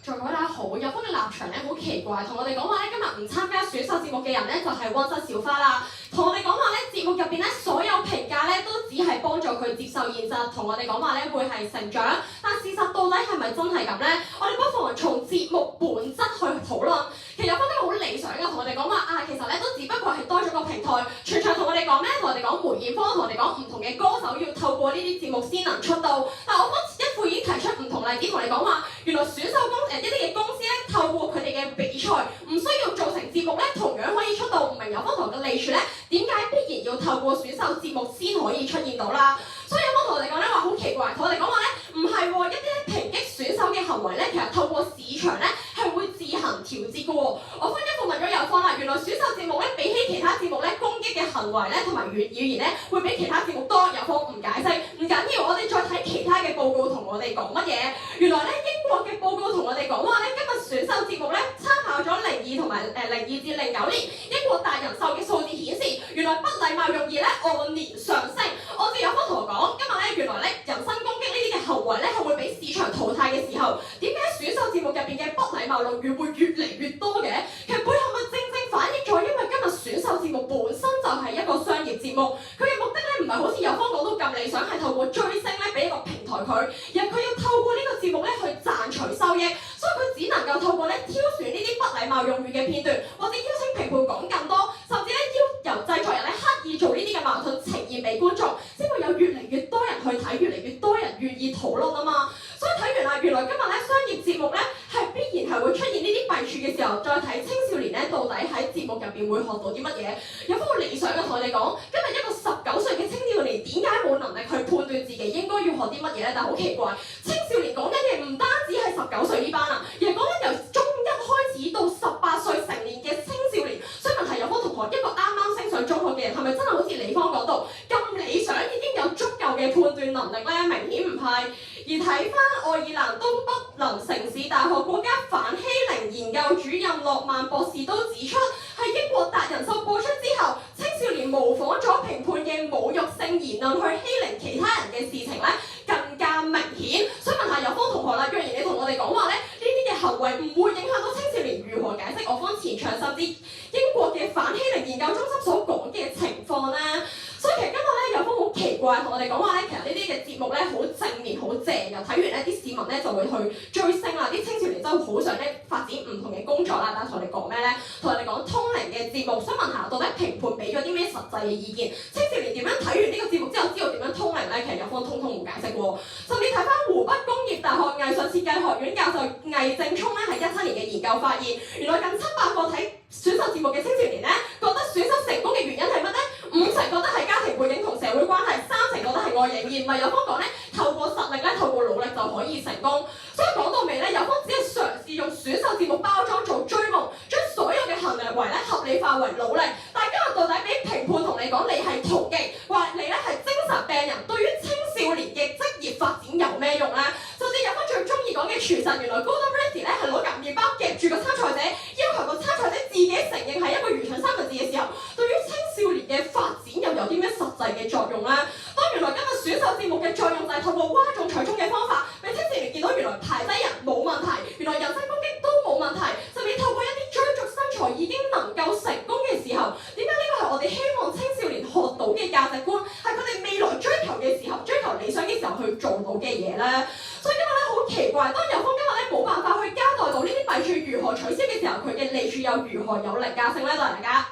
在各位大家好，有方嘅立場咧好奇怪，同我哋講話咧今日唔參加選秀節目嘅人咧就係溫室小花啦。同我哋講話咧節目入邊咧所有評價咧都只係幫助佢接受現實，同我哋講話咧會係成長。但事實到底係咪真係咁咧？我哋不妨從節目本質去討論。其實有方都好理想嘅，同我哋講話其實咧都只不過係多咗個平台。全場同我哋講咩？同我哋講梅艷芳，同我哋講唔同嘅歌手要透過呢啲節目先能出道。但我方一副已經提出唔同例子，同你講話原來選秀一啲嘅公司咧，透過佢哋嘅比賽，唔需要做成節目咧，同樣可以出道。唔明有方同嘅利處咧，點解必然要透過選秀節目先可以出現到啦？所以有方同我哋講咧話好奇怪，同我哋講話咧唔係喎，一啲抨擊選手嘅行為咧，其實透過市場咧係會自行調節嘅喎。我方一副問咗有方啦，原來選秀節目咧比起其他節目咧攻擊嘅行為咧同埋語言咧會比其他節目多，有方唔解釋，唔緊要，我哋再睇其他嘅報告同我哋講乜嘢。原來咧英國嘅報告同我哋講話咧，今日選秀節至09年英國達人壽嘅數字顯示，原來不禮貌用語咧按年上升。我哋有方同我講，今日咧原來咧人身攻擊呢啲嘅行為咧係會俾市場淘汰嘅時候，點解選秀節目入邊嘅不禮貌用語會越嚟越多嘅？其實背後咪正反映咗，因為今日選秀節目本身就係一個商業節目，佢嘅目的咧唔係好似有方講到咁理想，係透過追星咧俾一個平台佢，而係佢要透過呢個節目咧去賺取收益，所以佢只能夠透過咧挑選呢啲不禮貌用語嘅片段，或者邀請評判講更多，甚至咧由製作人咧刻意做呢啲嘅矛盾呈現俾觀眾，先會有越嚟越多人去睇，越嚟越多人願意討論啊嘛。所以睇完啦，原來今日咧商業節目咧係必然係會出現呢啲弊處嘅時候，再睇青少年咧到底喺節目入邊會學到啲乜嘢？有方理想嘅同我哋講，今日一個19歲嘅青少年點解冇能力去判斷自己應該要學啲乜嘢咧？但係好奇怪，青少年講緊嘅唔單止係19歲呢班啊，而係講緊由中一開始到18歲成年嘅青少年。所以問題有方同學一個啱啱升上中學嘅人，係咪真係好似李方講到咁理想，已經有足夠嘅判斷能力咧？明顯唔係。而睇翻愛爾蘭東北林城市大學國家反欺凌研究主任諾曼博士都指出，喺英國達人秀播出之後，青少年模仿咗評判嘅侮辱性言論去欺凌其他人嘅事情咧，更加明顯。所以問下有方同學啦，若然你同我哋講話咧，呢啲嘅行為唔會影響到青少年如何解釋我方前場甚至英國嘅反欺凌研究中心所講嘅情況咧？所以其實今日咧有方好奇怪，同我哋講話咧，其實呢啲嘅節目咧好正面好正，又睇完咧啲市民咧就會去追星啦，啲青少年真係好想咧發展唔同嘅工作啦。但係同我哋講咩咧？同我哋講通靈嘅節目，想問下到底評判俾咗啲咩實際嘅意見？青少年點樣睇完呢個節目之後知道點樣通靈咧？其實有方通冇解釋喎。甚至睇翻湖北工業大學藝術設計學院教授魏正聰咧喺17年嘅研究發現，原來近700個睇選秀節目嘅青少年咧，覺得選秀成功嘅原因係乜咧？50%覺得係家庭背景同社會關係，30%覺得係外形，而唔係有方講咧透過實力咧，透過努力就可以成功。所以講到尾咧，有方只係嘗試用選秀節目包裝做追夢，將所有嘅行為咧合理化為努力。但係今日到底俾評判同你講你係徒技，話你咧係精神病人，對於青少年嘅職業發展有咩用咧？甚至有方最中意講嘅廚神，原來 Gordon Ramsay 咧係攞嚿麵包夾住個參賽者，要求個參賽者自己承認係一個愚蠢三文治嘅時候，對於青少年嘅發展又有啲咩實際嘅作用咧？當原來今日選秀節目嘅作用就係透過嘩眾取寵嘅方法，俾青少年見到原來排低人冇問題，原來人身攻擊都冇問題，甚至透過一啲追逐身材已經能夠成功嘅時候，點解呢個係我哋希望青少年學到嘅價值觀，係佢哋未來追求嘅時候、追求理想嘅時候去做到嘅嘢咧？所以今日咧好奇怪，當有方今日咧冇辦法去交代到呢啲弊處如何取消嘅時候，佢嘅利處又如何有凌駕性咧？多謝大家。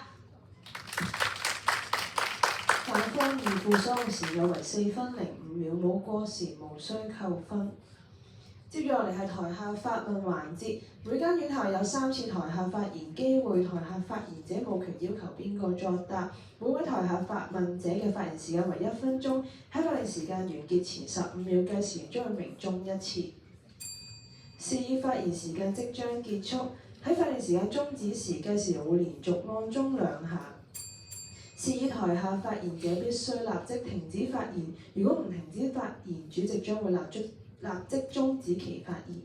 反方二負雙時有為4分05秒，冇過時無需扣分。接住落嚟係台下發問環節，每間院校有3次台下發言機會，台下發言者冇權要求邊個作答。每位台下發問者嘅發言時間為1分鐘，喺法定時間完結前15秒計時將會鳴鐘1次。示意發言時間即將結束，喺法定時間終止時計時會連續按鐘2下。示意台下發言者必須立即停止發言，如果唔停止發言，主席將會立即終止其發言。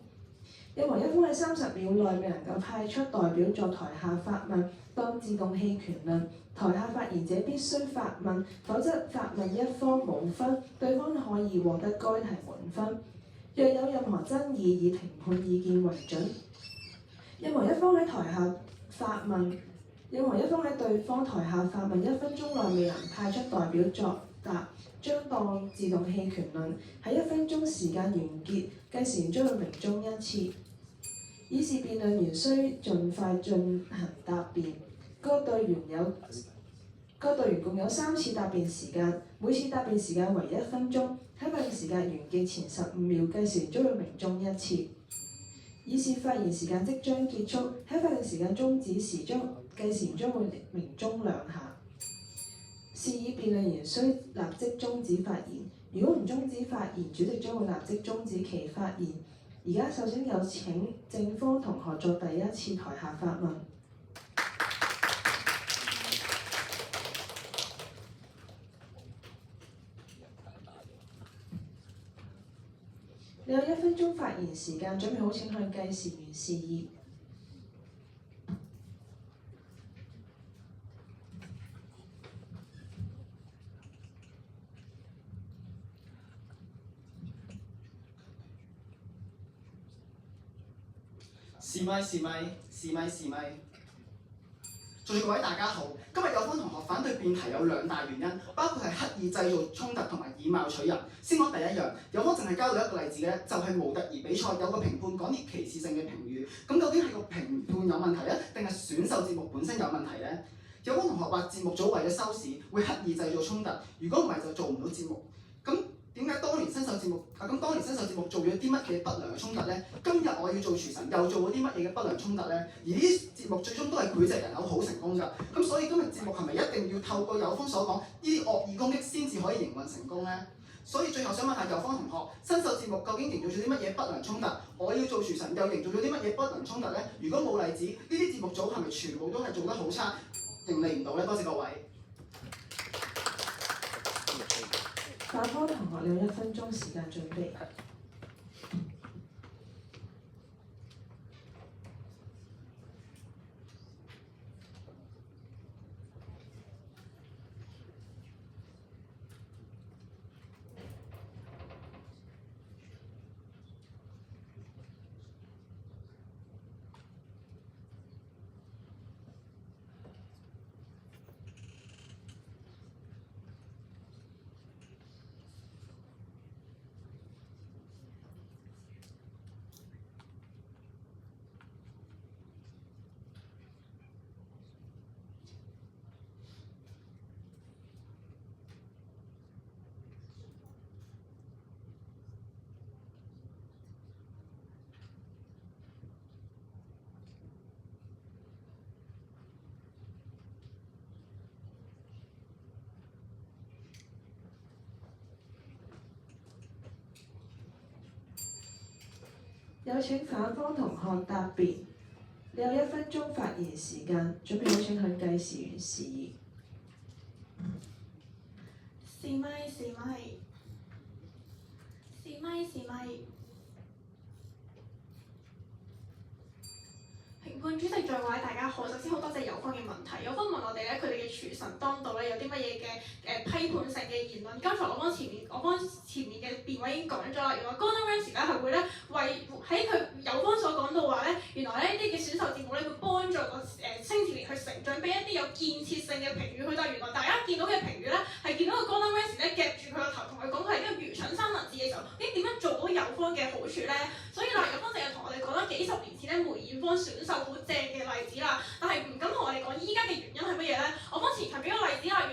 任何一方喺30秒內未能夠派出代表作台下發問，當自動棄權論。台下發言者必須發問，否則發問一方冇分，對方可以獲得該題滿分。若有任何爭議，以評判意見為準。任何一方喺對方台下發問1分鐘內未能派出代表作答，將當自動棄權論。喺1分鐘時間完結，計時將會鳴鐘1次。議事辯論員須盡快進行答辯。各隊員共有3次答辯時間，每次答辯時間為1分鐘。喺法定時間完結前15秒計時將會鳴鐘1次。議事發言時間即將結束，喺法定時間終止時計時將會鳴鐘2下。示意辯論員須立即終止發言，如果唔終止發言，主席將會立即終止其發言。而家首先有請正方同學作第1次台下發問。你有1分鐘發言時間，準備好請向計時員示意。試咪試咪試咪試咪。在座各位大家好，今日有方同學反對辯題有兩大原因，包括係刻意製造衝突同埋以貌取人。先講第一樣，有方淨係交到一個例子咧，就係模特兒比賽有個評判講啲歧視性嘅評語，咁究竟係個評判有問題咧，定係選秀節目本身有問題咧？有方同學話節目組為咗收視會刻意製造衝突，如果唔係就做唔到節目。咁點解當年新秀節目做咗啲乜嘢不良嘅衝突咧？今日我要做廚神又做咗啲乜嘢嘅不良衝突咧？而呢啲節目最終都係膾炙人口，好成功㗎。咁所以今日節目係咪一定要透過有方所講呢啲惡意攻擊先至可以營運成功咧？所以最後想問下有方同學，新秀節目究竟營造咗啲乜嘢不良衝突？我要做廚神又營造咗啲乜嘢不良衝突咧？如果冇例子，呢啲節目組係咪全部都係做得好差，盈利唔到咧？多謝各位。反方同學，你有1分鐘時間準備。有請反方同學答辯。你有1分鐘發言時間，準備好請向計時員示意。試咪試咪試咪試咪。評判主席在位，大家好。首先好多謝有方嘅問題。有方問我哋咧，佢哋嘅廚神當道咧有啲乜嘢嘅批判性嘅言論。剛才我方前面嘅辯委已經講咗啦。原來 Gordon Ramsay 咧係會咧為喺佢有方所講到話咧，原來咧呢啲嘅選秀節目咧會幫助個青少年去成長，俾一啲有建設性嘅評語佢。但係原來大家見到嘅評語咧係見到個 Gordon Ramsay 咧夾住佢個頭，同佢講佢係一個愚蠢三文治嘅時候，點樣做到有方嘅好處咧？所以嗱，有方成日同我哋講咗幾十年前咧梅艷芳選秀好正嘅例子啦，但係唔敢同我哋講依家嘅原因係乜嘢咧？我方前提俾個例子啦，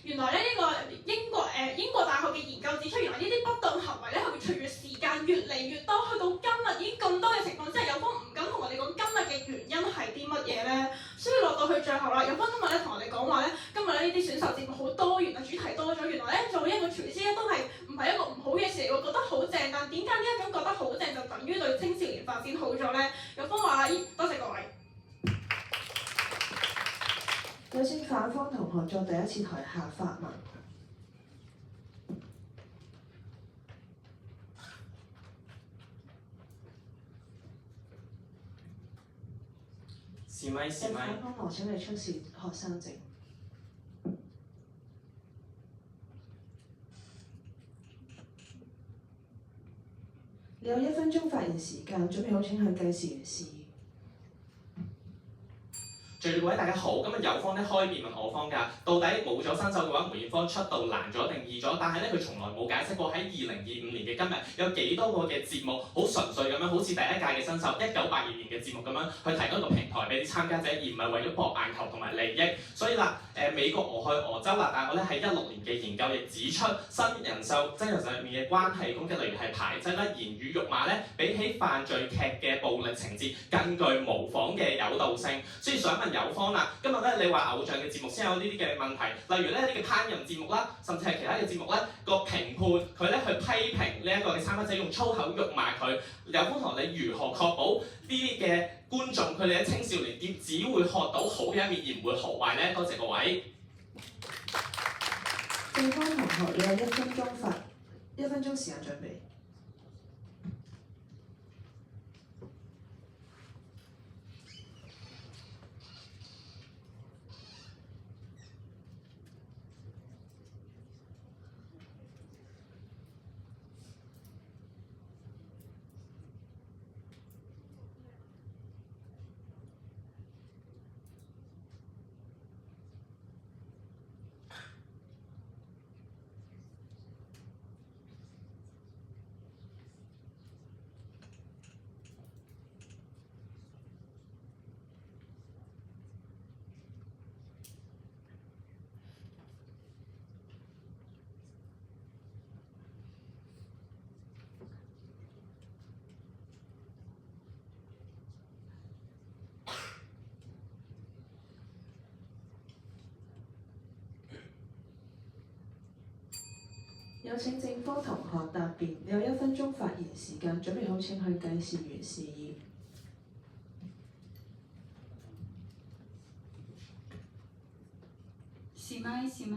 原來咧呢個英國大學嘅研究指出，原來呢啲不當行為咧係會隨住時間越嚟越多，去到今日已經咁多嘅情況之下，有方唔敢同我哋講今日嘅原因係啲乜嘢咧？所以落到去最後啦，有方今日咧同我哋講話咧，今日咧呢啲選秀節目好多元啊，主題多咗，原來咧做一個廚師咧都係唔係一個唔好嘅事嚟，我覺得好正，但點解呢一種覺得好正就等於對青少年發展好咗咧？有方話啦，多謝各位。有請反方同學在第一次台下發問。試咪試咪。反方羅請你出示學生證。你有1分鐘發言時間，準備好請向計時員示意。在座各位大家好，今日有方咧開辯問我方㗎，到底冇咗新秀嘅話，梅艷芳出道難咗定易咗？但係咧佢從來冇解釋過喺2025年嘅今日有幾多個嘅節目好純粹咁樣，好似第一屆嘅新秀1982年嘅節目咁樣去提供一個平台俾啲參加者，而唔係為咗博眼球同埋利益。所以啦，美國俄亥俄州立大學咧喺16年嘅研究亦指出，新人秀真人秀入面嘅關係攻擊，例如係排擠啦、言語辱罵咧，比起犯罪劇嘅暴力情節更具模仿嘅誘導性。所以想問有方啦，今日咧你話偶像嘅節目先有呢啲嘅問題，例如咧呢個烹飪節目啦，甚至係其他嘅節目咧，個評判佢咧去批評呢一個嘅參加者用粗口辱罵佢，有方同你如何確保呢啲嘅觀眾佢哋嘅青少年只會學到好嘅一面，而唔會學壞咧？多謝各位。對方同學，你有1分鐘時間準備。有請正方同學答辯，你有1分鐘發言時間，準備好請去計時員示意。試咪試咪。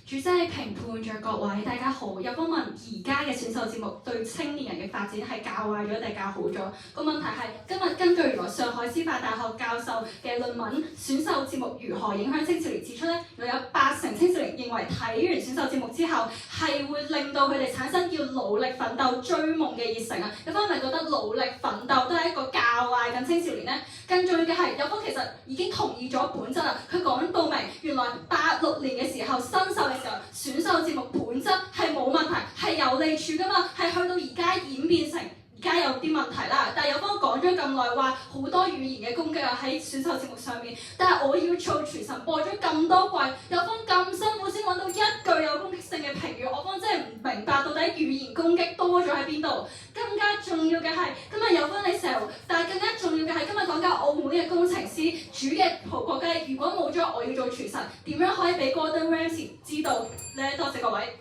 主席、評判着各位，大家好。有方問而家嘅選秀節目對青年人嘅發展係教壞咗定教好咗？個問題係今日根據原來上海師範大學教授嘅論文《選秀節目如何影響青少年》指出咧，原來有80%青少年認為睇完選秀節目之後係會令到佢哋產生要努力奮鬥追夢嘅熱誠啊！有方咪覺得努力奮鬥都係一個教壞緊青少年咧？更重要嘅係，有方其實已經同意咗本質啦。佢講到明，原來86年嘅時候新秀嘅時候，選秀節目本質係冇問題，係有利處噶嘛，係去到而家演變成而家有啲問題啦。但係有方講咗咁耐話，好多語言嘅攻擊啊喺選秀節目上面。但係我要做廚神播咗咁多季，有方咁辛苦先揾到一句有攻擊性嘅評語，我方真係唔明白到底語言攻擊多咗喺邊度。更加重要嘅係今日有方你成，但係更加重要嘅係今日講緊澳門嘅工程師煮嘅葡國雞，如果冇咗我要做廚神，點樣可以俾 Gordon Ramsay 知道咧？多謝各位。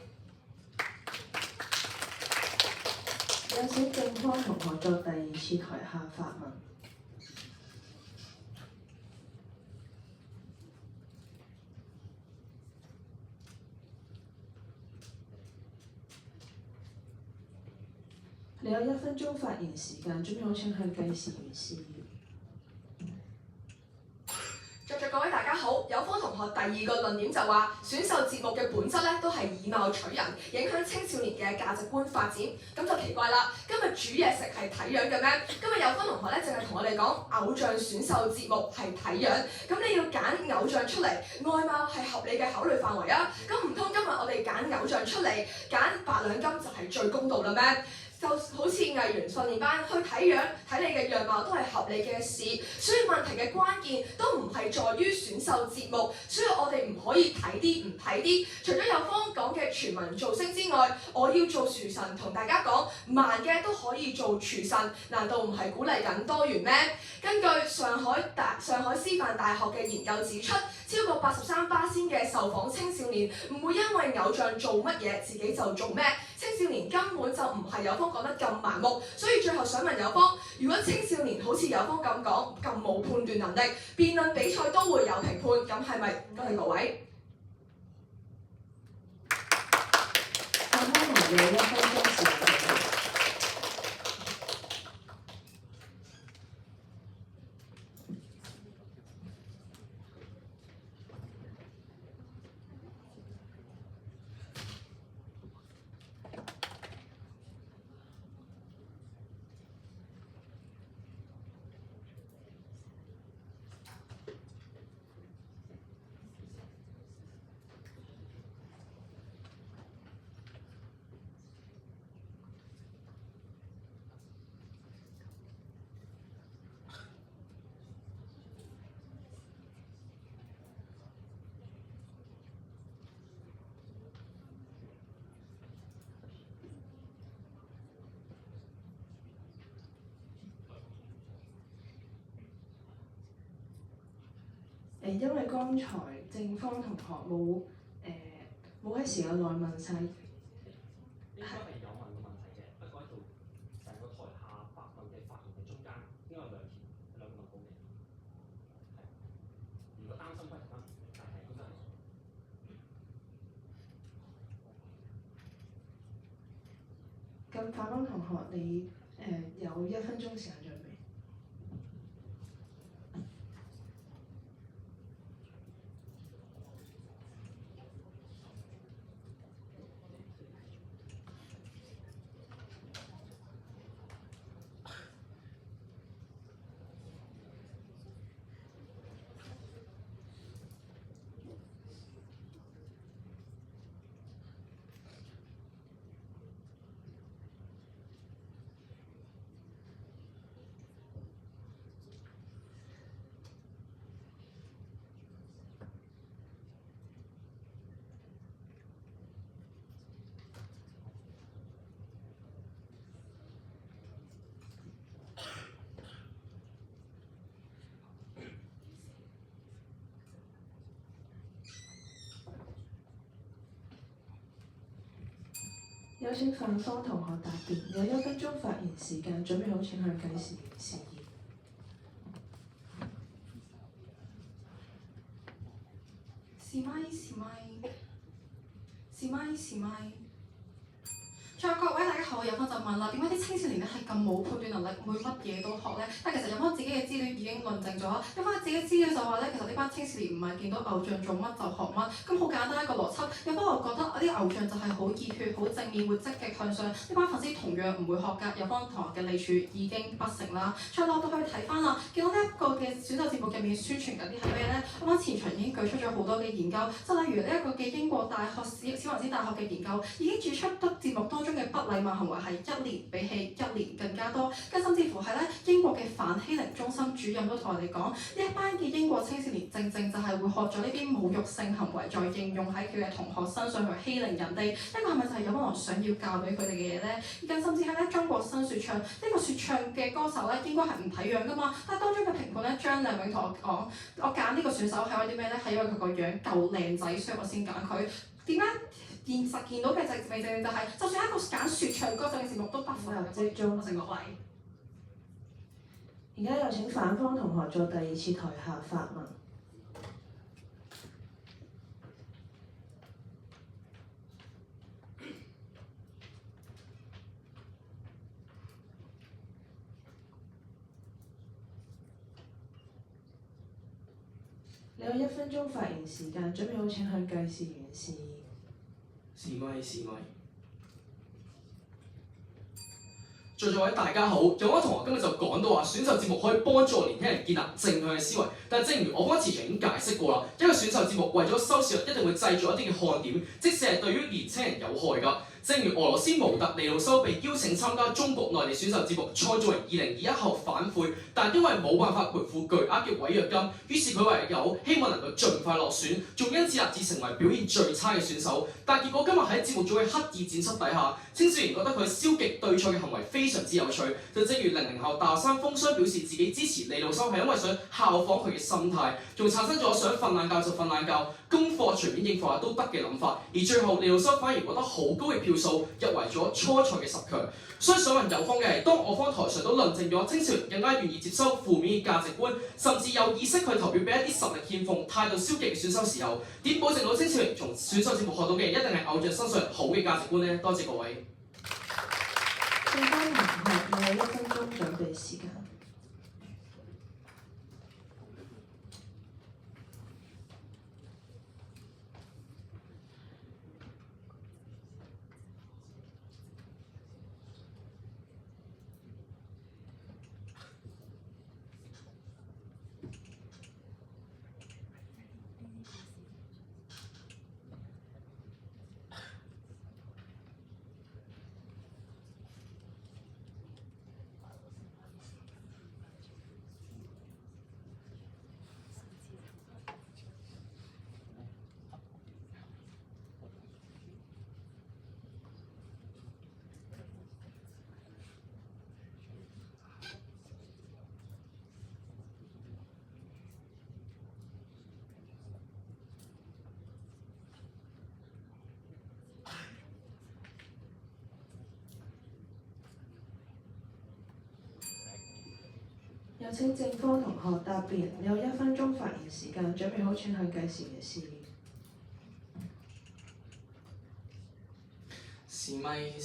有請正方同學作第2次台下發問。你有1分鐘發言時間，準備好請去計時員示意。在座各位大家好，有方同學第2個論點就話選秀節目嘅本質咧都係以貌取人，影響青少年嘅價值觀發展。咁就奇怪啦，今日煮嘢食係睇樣嘅咩？今日有方同學咧淨係同我哋講偶像選秀節目係睇樣，咁你要揀偶像出嚟，外貌係合理嘅考慮範圍啊？咁唔通今日我哋揀偶像出嚟，揀8兩金就係最公道啦咩？就好似藝員訓練班去睇樣睇你嘅樣貌都係合理嘅事，所以問題嘅關鍵都唔係在於選秀節目，所以我哋唔可以睇啲唔睇啲。除咗有方講嘅全民造星之外，我要做廚神同大家講，盲嘅都可以做廚神，難道唔係鼓勵緊多元咩？根據上海師範大學嘅研究指出，超過83%嘅受訪青少年唔會因為偶像做乜嘢自己就做咩，青少年根本就唔係有方講得咁盲目，所以最後想問有方，如果青少年好似有方咁講咁冇判斷能力，辯論比賽都會有評判，咁係咪？多謝各位。正方同學有1分鐘時間。因為剛才正方同學冇喺時間內問晒。應該係有問個問題嘅，不過喺度成個台下發問嘅發言嘅中間應該有兩個問號嘅。係，如果擔心可以提翻，但係應該係。咁法官同學，你有1分鐘時間準備。有請反方同學答辯，有1分鐘發言時間，準備好請向計時員示意。試咪。仲有各位大家好，有方就問啦，點解啲青少年咧係咁冇判斷能力，會乜嘢都學咧？但其實有方自己嘅資料已經論證咗，有方自己資料就話咧，其實呢班青少年唔係見到偶像做乜就學乜，咁好簡單一個邏輯。有方我覺得啲偶像就係好熱血、好正面、會積極向上，呢班粉絲同樣唔會學㗎。有方同學嘅利處已經不成啦。再落到去睇翻啦，見到呢一個嘅選秀節目入面宣傳緊啲係咩咧？有方前場已經舉出咗好多嘅研究，就例如呢一個嘅英國大學史雲斯大學嘅研究已經指出得節目當中嘅不禮貌行為係1年比起1年更加多，甚至乎係咧英國嘅反欺凌中心主任都同我哋講，呢一班嘅英國青少年正就係會學咗呢啲侮辱性行為，再應用喺佢嘅同學身上去欺凌人哋，呢個係咪就係有可能想要教俾佢哋嘅嘢咧？而更甚至係咧中國新說唱呢個說唱嘅歌手咧，應該係唔睇樣噶嘛，但係當中嘅評判咧張亮永同我講，我揀呢個選手係為啲咩咧？係因為佢個樣夠靚仔，所以我先揀佢。點解？現實見到嘅就係，就算一個揀説唱歌手嘅節目都不符合即中成個位。而家有請反方同學做第2次台下發問。你有1分鐘發言時間，準備好請向計時員示意。試咪。在座位大家好，有位同學今日就講到話選秀節目可以幫助年輕人建立正向嘅思維，但正如我剛才前場已經解釋過啦，一個選秀節目為咗收視率一定會製造一啲嘅看點，即使係對於年輕人有害㗎。正如俄羅斯模特尼魯修被邀請參加中國內地選秀節目，創造營2021後反悔，但因為冇辦法賠付巨額嘅違約金，於是佢唯有希望能夠盡快落選，仲因此立志成為表現最差嘅選手。但結果今日喺節目組嘅刻意剪輯底下，青少年覺得佢消極對錯嘅行為非常之有趣，就正如00後大學生風霜表示自己支持尼魯修係因為想效仿佢嘅心態，仲產生咗想瞓懶覺就瞓懶覺，功課隨便應付下都得嘅諗法，而最後尼魯修反而獲得好高嘅票數，入圍咗初賽嘅10強。所以想問有方嘅係，當我方台上都論證咗青少年更加願意接收負面嘅價值觀，甚至有意識去投票俾一啲實力欠奉、態度消極嘅選手時候，點保證到青少年從選秀節目學到嘅一定係偶像身上好嘅價值觀呢？多謝各位。正方同學，你有1分鐘準備時間。有請正方同學答辯，你有1分鐘發言時間，準備好請向計時員示意。試咪。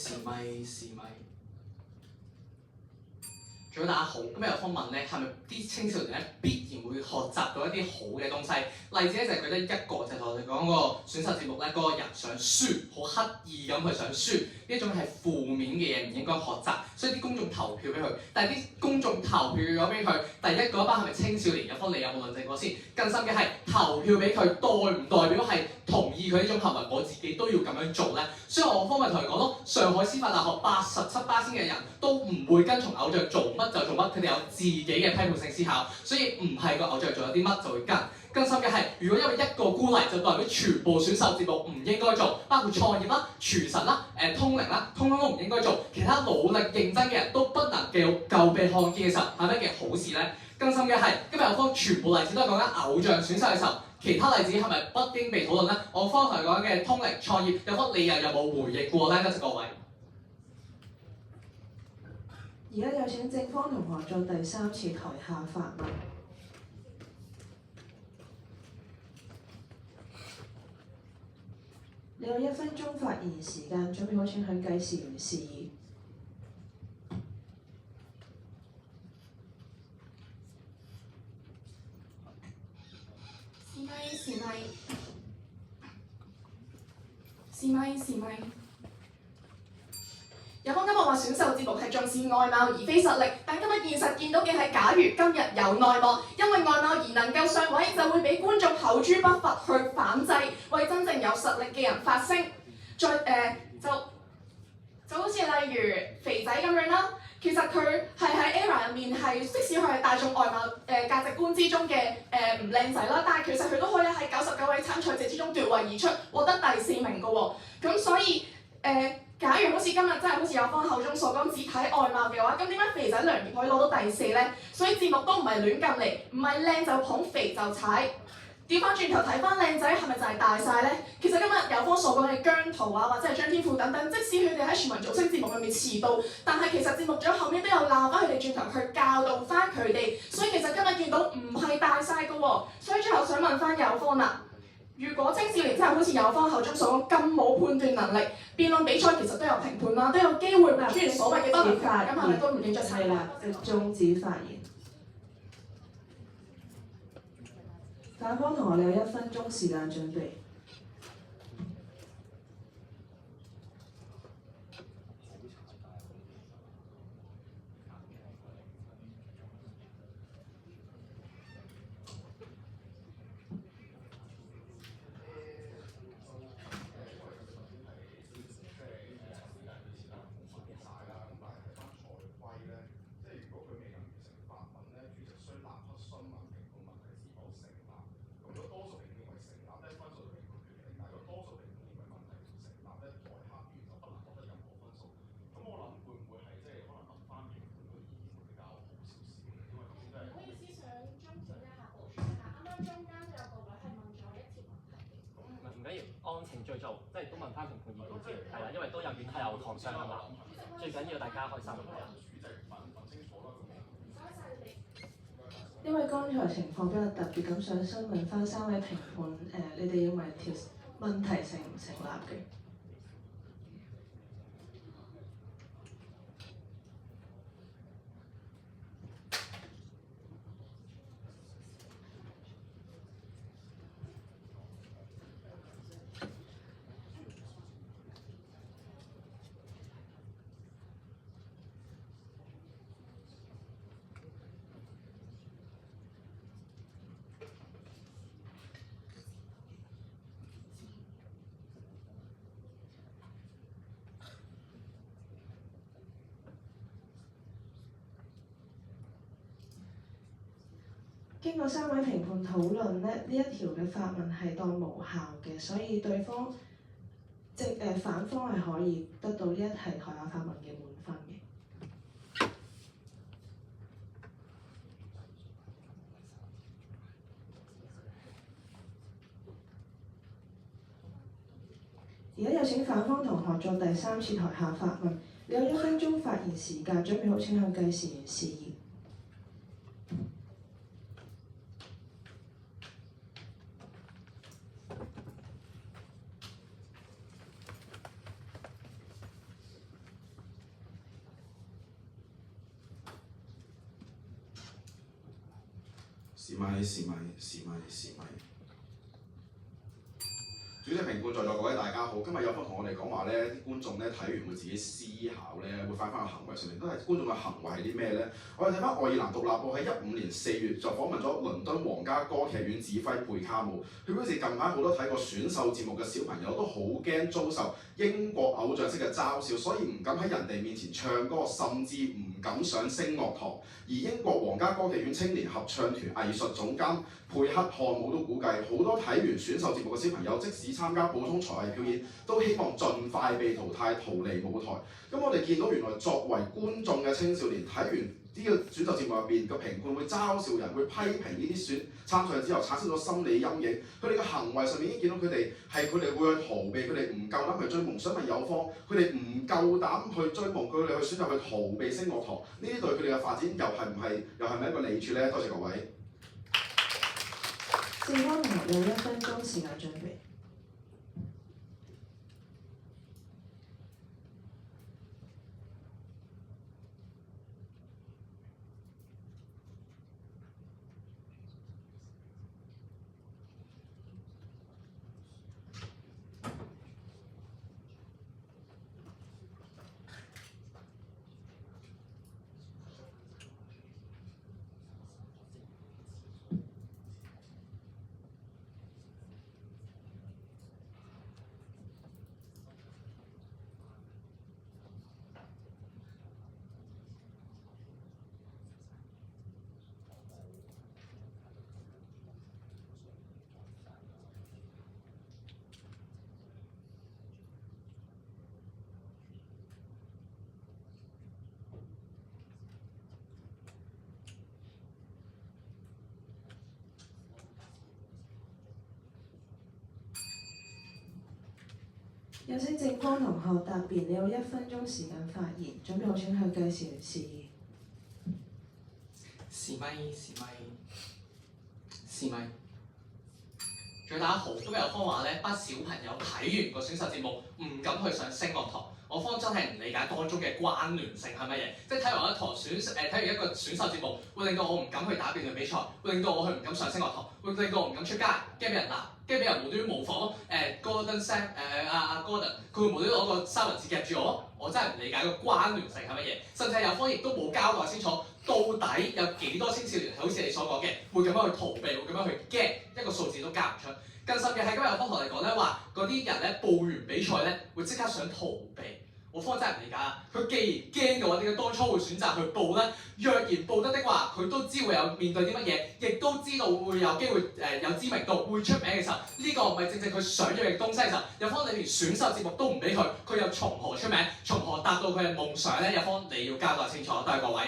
早大家好，咁有方問咧，係咪啲青少年咧必然會學習到一啲好嘅東西？例子咧就係舉得一個，就係同我哋講嗰個選秀節目咧，嗰個人想輸，好刻意咁去想輸，呢種係負面嘅嘢，唔應該學習，所以啲公眾投票俾佢。但係啲公眾投票咗俾佢，第一嗰一班係咪青少年？有方你有冇論證過先？更深嘅係投票俾佢，代唔代表係同意佢呢種行為？我自己都要咁樣做咧。所以我方咪同佢講咯，上海師範大學87%嘅人都唔會跟從偶像做乜就做乜，佢哋有自己嘅批判性思考，所以唔係個偶像做咗啲乜就會跟。更深嘅係，如果因為一個孤例就代表全部選秀節目唔應該做，包括創業啦、廚神啦、通靈啦，通通都唔應該做。其他努力認真嘅人都不能夠被看見嘅時候，係咪一件好事咧？更深嘅係，今日有方全部例子都係講緊偶像選秀嘅時候，其他例子係咪不應被討論咧？我方同佢講嘅通靈創業，有方你又有冇回應過咧？多謝各位。而家有請正方同學作第3次台下發問。你有1分鐘發言時間，準備好請向計時員示意。試咪。有方今日話選秀節目係重視外貌而非實力，但今日現實見到嘅係，假如今日有內幕，因為外貌而能夠上位，就會俾觀眾口誅筆伐去反制，為真正有實力嘅人發聲。就好似例如肥仔咁樣啦，其實佢係喺 ERROR 入面係，即使佢係大眾外貌價值觀之中嘅唔靚仔啦，但係其實佢都可以喺99位參賽者之中奪位而出，獲得第4名嘅喎。咁所以假如好似今日真係好似有方口中所講，只睇外貌嘅話，咁點解肥仔梁賢可以攞到第4呢？所以節目都唔係亂咁嚟，唔係靚就捧，肥就踩。調翻轉頭睇翻靚仔係咪就係大晒呢？其實今日有方所講嘅姜濤啊，或者係張天賦等等，即使佢哋喺全民造星節目裏面遲到，但係其實節目組後面都有鬧翻佢哋轉頭去教導翻佢哋，所以其實今日見到唔係大晒嘅喎。所以最後想問翻有方啦，如果青少年真係好似有方口中所講咁冇判斷能力，辯論比賽其實都有評判啦，都有機會出現所謂嘅不能發言，咁係咪都唔應該參加？終止發言。反方同學，你有1分鐘時間準備。按程序做，即係都問翻評判意見先，係啦，因為都有院係有抗商啊嘛，最緊要大家開心係啊。因為剛才情況比較特別，咁想問翻3位評判，你哋認為條問題成唔成立嘅？經過3位評判討論咧，呢一條嘅發問係當無效嘅，所以對方反方係可以得到呢一題台下發問嘅滿分嘅。而家有請反方同學作第3次台下發問，你有1分鐘發言時間，準備好請向計時員示意。試咪。主席、評判在座各位大家好，今日有方同我哋講話咧，啲觀眾咧睇完會自己思考咧，會翻返個行為上面，都係觀眾嘅行為係啲咩咧？我哋睇翻愛爾蘭獨立報喺15年4月就訪問咗倫敦皇家歌劇院指揮貝卡姆，佢表示近排好多睇過選秀節目嘅小朋友都好驚遭受英國偶像式嘅嘲笑，所以唔敢喺人哋面前唱歌，甚至唔敢上聲樂堂。而英國皇家歌劇院青年合唱團藝術總監佩克漢姆都估計，好多睇完選秀節目嘅小朋友，即使參加普通才藝表演，都希望盡快被淘汰逃離舞台。咁我哋見到原來作為觀眾嘅青少年睇完呢個選秀節目入邊嘅評判會嘲笑人，會批評呢啲參賽之後產生咗心理陰影。佢哋嘅行為上面已經見到佢哋會去逃避，佢哋唔夠膽去追夢。想問有方，佢哋唔夠膽去追夢，佢哋去選擇去逃避升樂堂，呢啲對佢哋嘅發展又係咪一個利處呢？多謝各位。正方同學有1分鐘時間準備。有請正方同學答辯，你有1分鐘時間發言，準備好請向計時員示意。試咪。大家好，今日有方話咧，班小朋友睇完個選秀節目，唔敢去上聲樂堂。我方真係唔理解當中嘅關聯性係乜嘢，即係睇完一個選秀節目，會令到我唔敢去打辯論比賽，會令到我唔敢上聲樂堂，會令到我唔敢出街，驚俾人鬧，驚俾人無端端模仿Gordon Sam Gordon， 佢會無端端攞個三文治夾住我真係唔理解個關聯性係乜嘢，甚至係有方亦都冇交代清楚，到底有幾多青少年係好似你所講嘅，會咁樣去逃避，會咁樣去驚，一個數字都加唔出。更甚嘅係今日有方同我哋講咧話，嗰啲人咧報完比賽咧會即刻想逃避。我方真係唔理解啊！佢既然驚嘅話，點解當初會選擇去報呢？若然報得的話，佢都知會有面對啲乜嘢，亦都知道會有機會有知名度，會出名嘅時候，呢個唔係正正佢想要嘅東西嘅時候，有方你連選秀節目都唔俾佢，佢又從何出名？從何達到佢嘅夢想呢？有方你要交代清楚，多謝各位。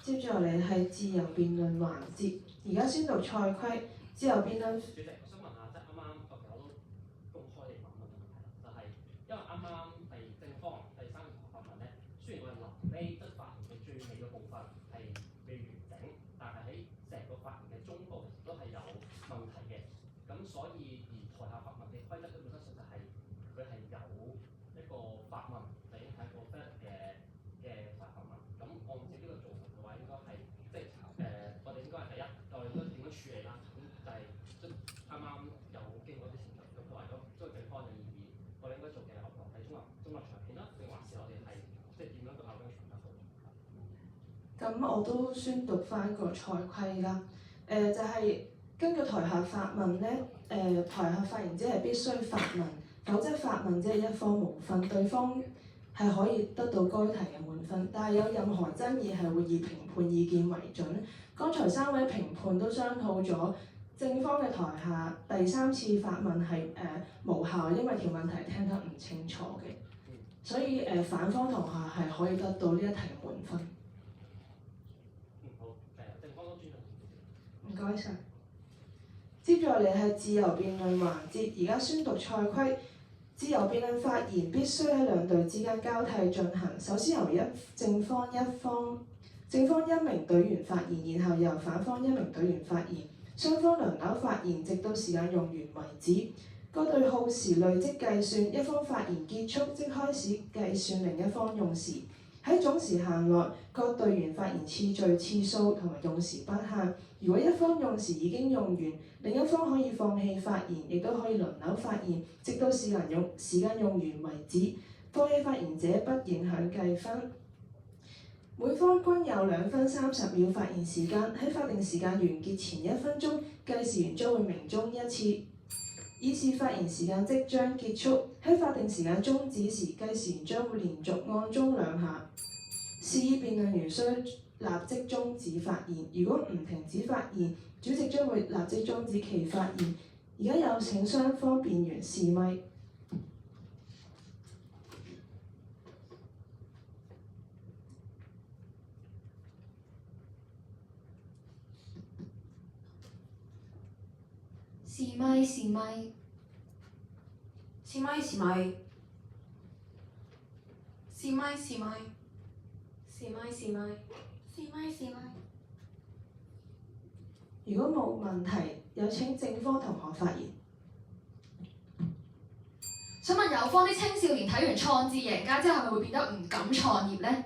接住落嚟係自由辯論環節，而家宣讀賽規，自由辯論。主席，我想問下，即係啱啱我都公開地問問個問題啦，就係因為啱啱正方第3個發問咧，雖然我係臨尾即係發言嘅最尾嘅部分係未完整，但係喺成個發言嘅中部都係有問題嘅，咁所以而台下發問嘅規則基本上就係佢係有一個發問，就已經係一個 valid 嘅發問。咁按照呢個做法嘅話，應該係即係我哋應該係第一，我哋應該點樣處理啦？咁就係即啱啱有經過啲程序，咁同埋都正方嘅意義，我哋應該做嘅係睇中立場片啦，定還是我哋係即係點樣個拗緊場得到？咁我都宣讀翻個賽規啦。就係根據台下發問咧，台下發言者係必須發問，否則發問只係一方無分，對方係可以得到該題嘅滿分，但係有任何爭議係會以評判意見為準。剛才3位評判都商討咗，正方嘅台下第3次發問係無效，因為條問題聽得唔清楚嘅，所以反方同學係可以得到呢一題滿分。好，正方都尊重。唔該晒。接住落嚟係自由辯論環節，而家宣讀賽規。自由辯論發言必須喺兩隊之間交替進行，首先由正方1名隊員發言，然後由反方1名隊員發言，雙方輪流發言，直到時間用完為止。各隊耗時累積計算，一方發言結束即開始計算另一方用時。喺總時限內，各隊員發言次序、次數同埋用時不限。如果一方用時已經用完，另一方可以放棄發言，亦都可以輪流發言，直到時間用完為止。放棄發言者不影響計分。每方均有2分30秒發言時間，喺法定時間完結前1分鐘，計時員將會鳴鐘1次，以示發言時間即將結束。喺法定時間終止時，計時員將會連續按鐘2下。示意辯論員需立即終止發言。如果唔停止發言，主席將會立即終止其發言。而家有請雙方辯員試咪。試咪試咪。試咪試咪。試咪試咪。試咪試咪。試咪試咪。如果冇問題，有請正方同學發言。想問有方啲青少年睇完創智贏家之後，係咪會變得唔敢創業呢？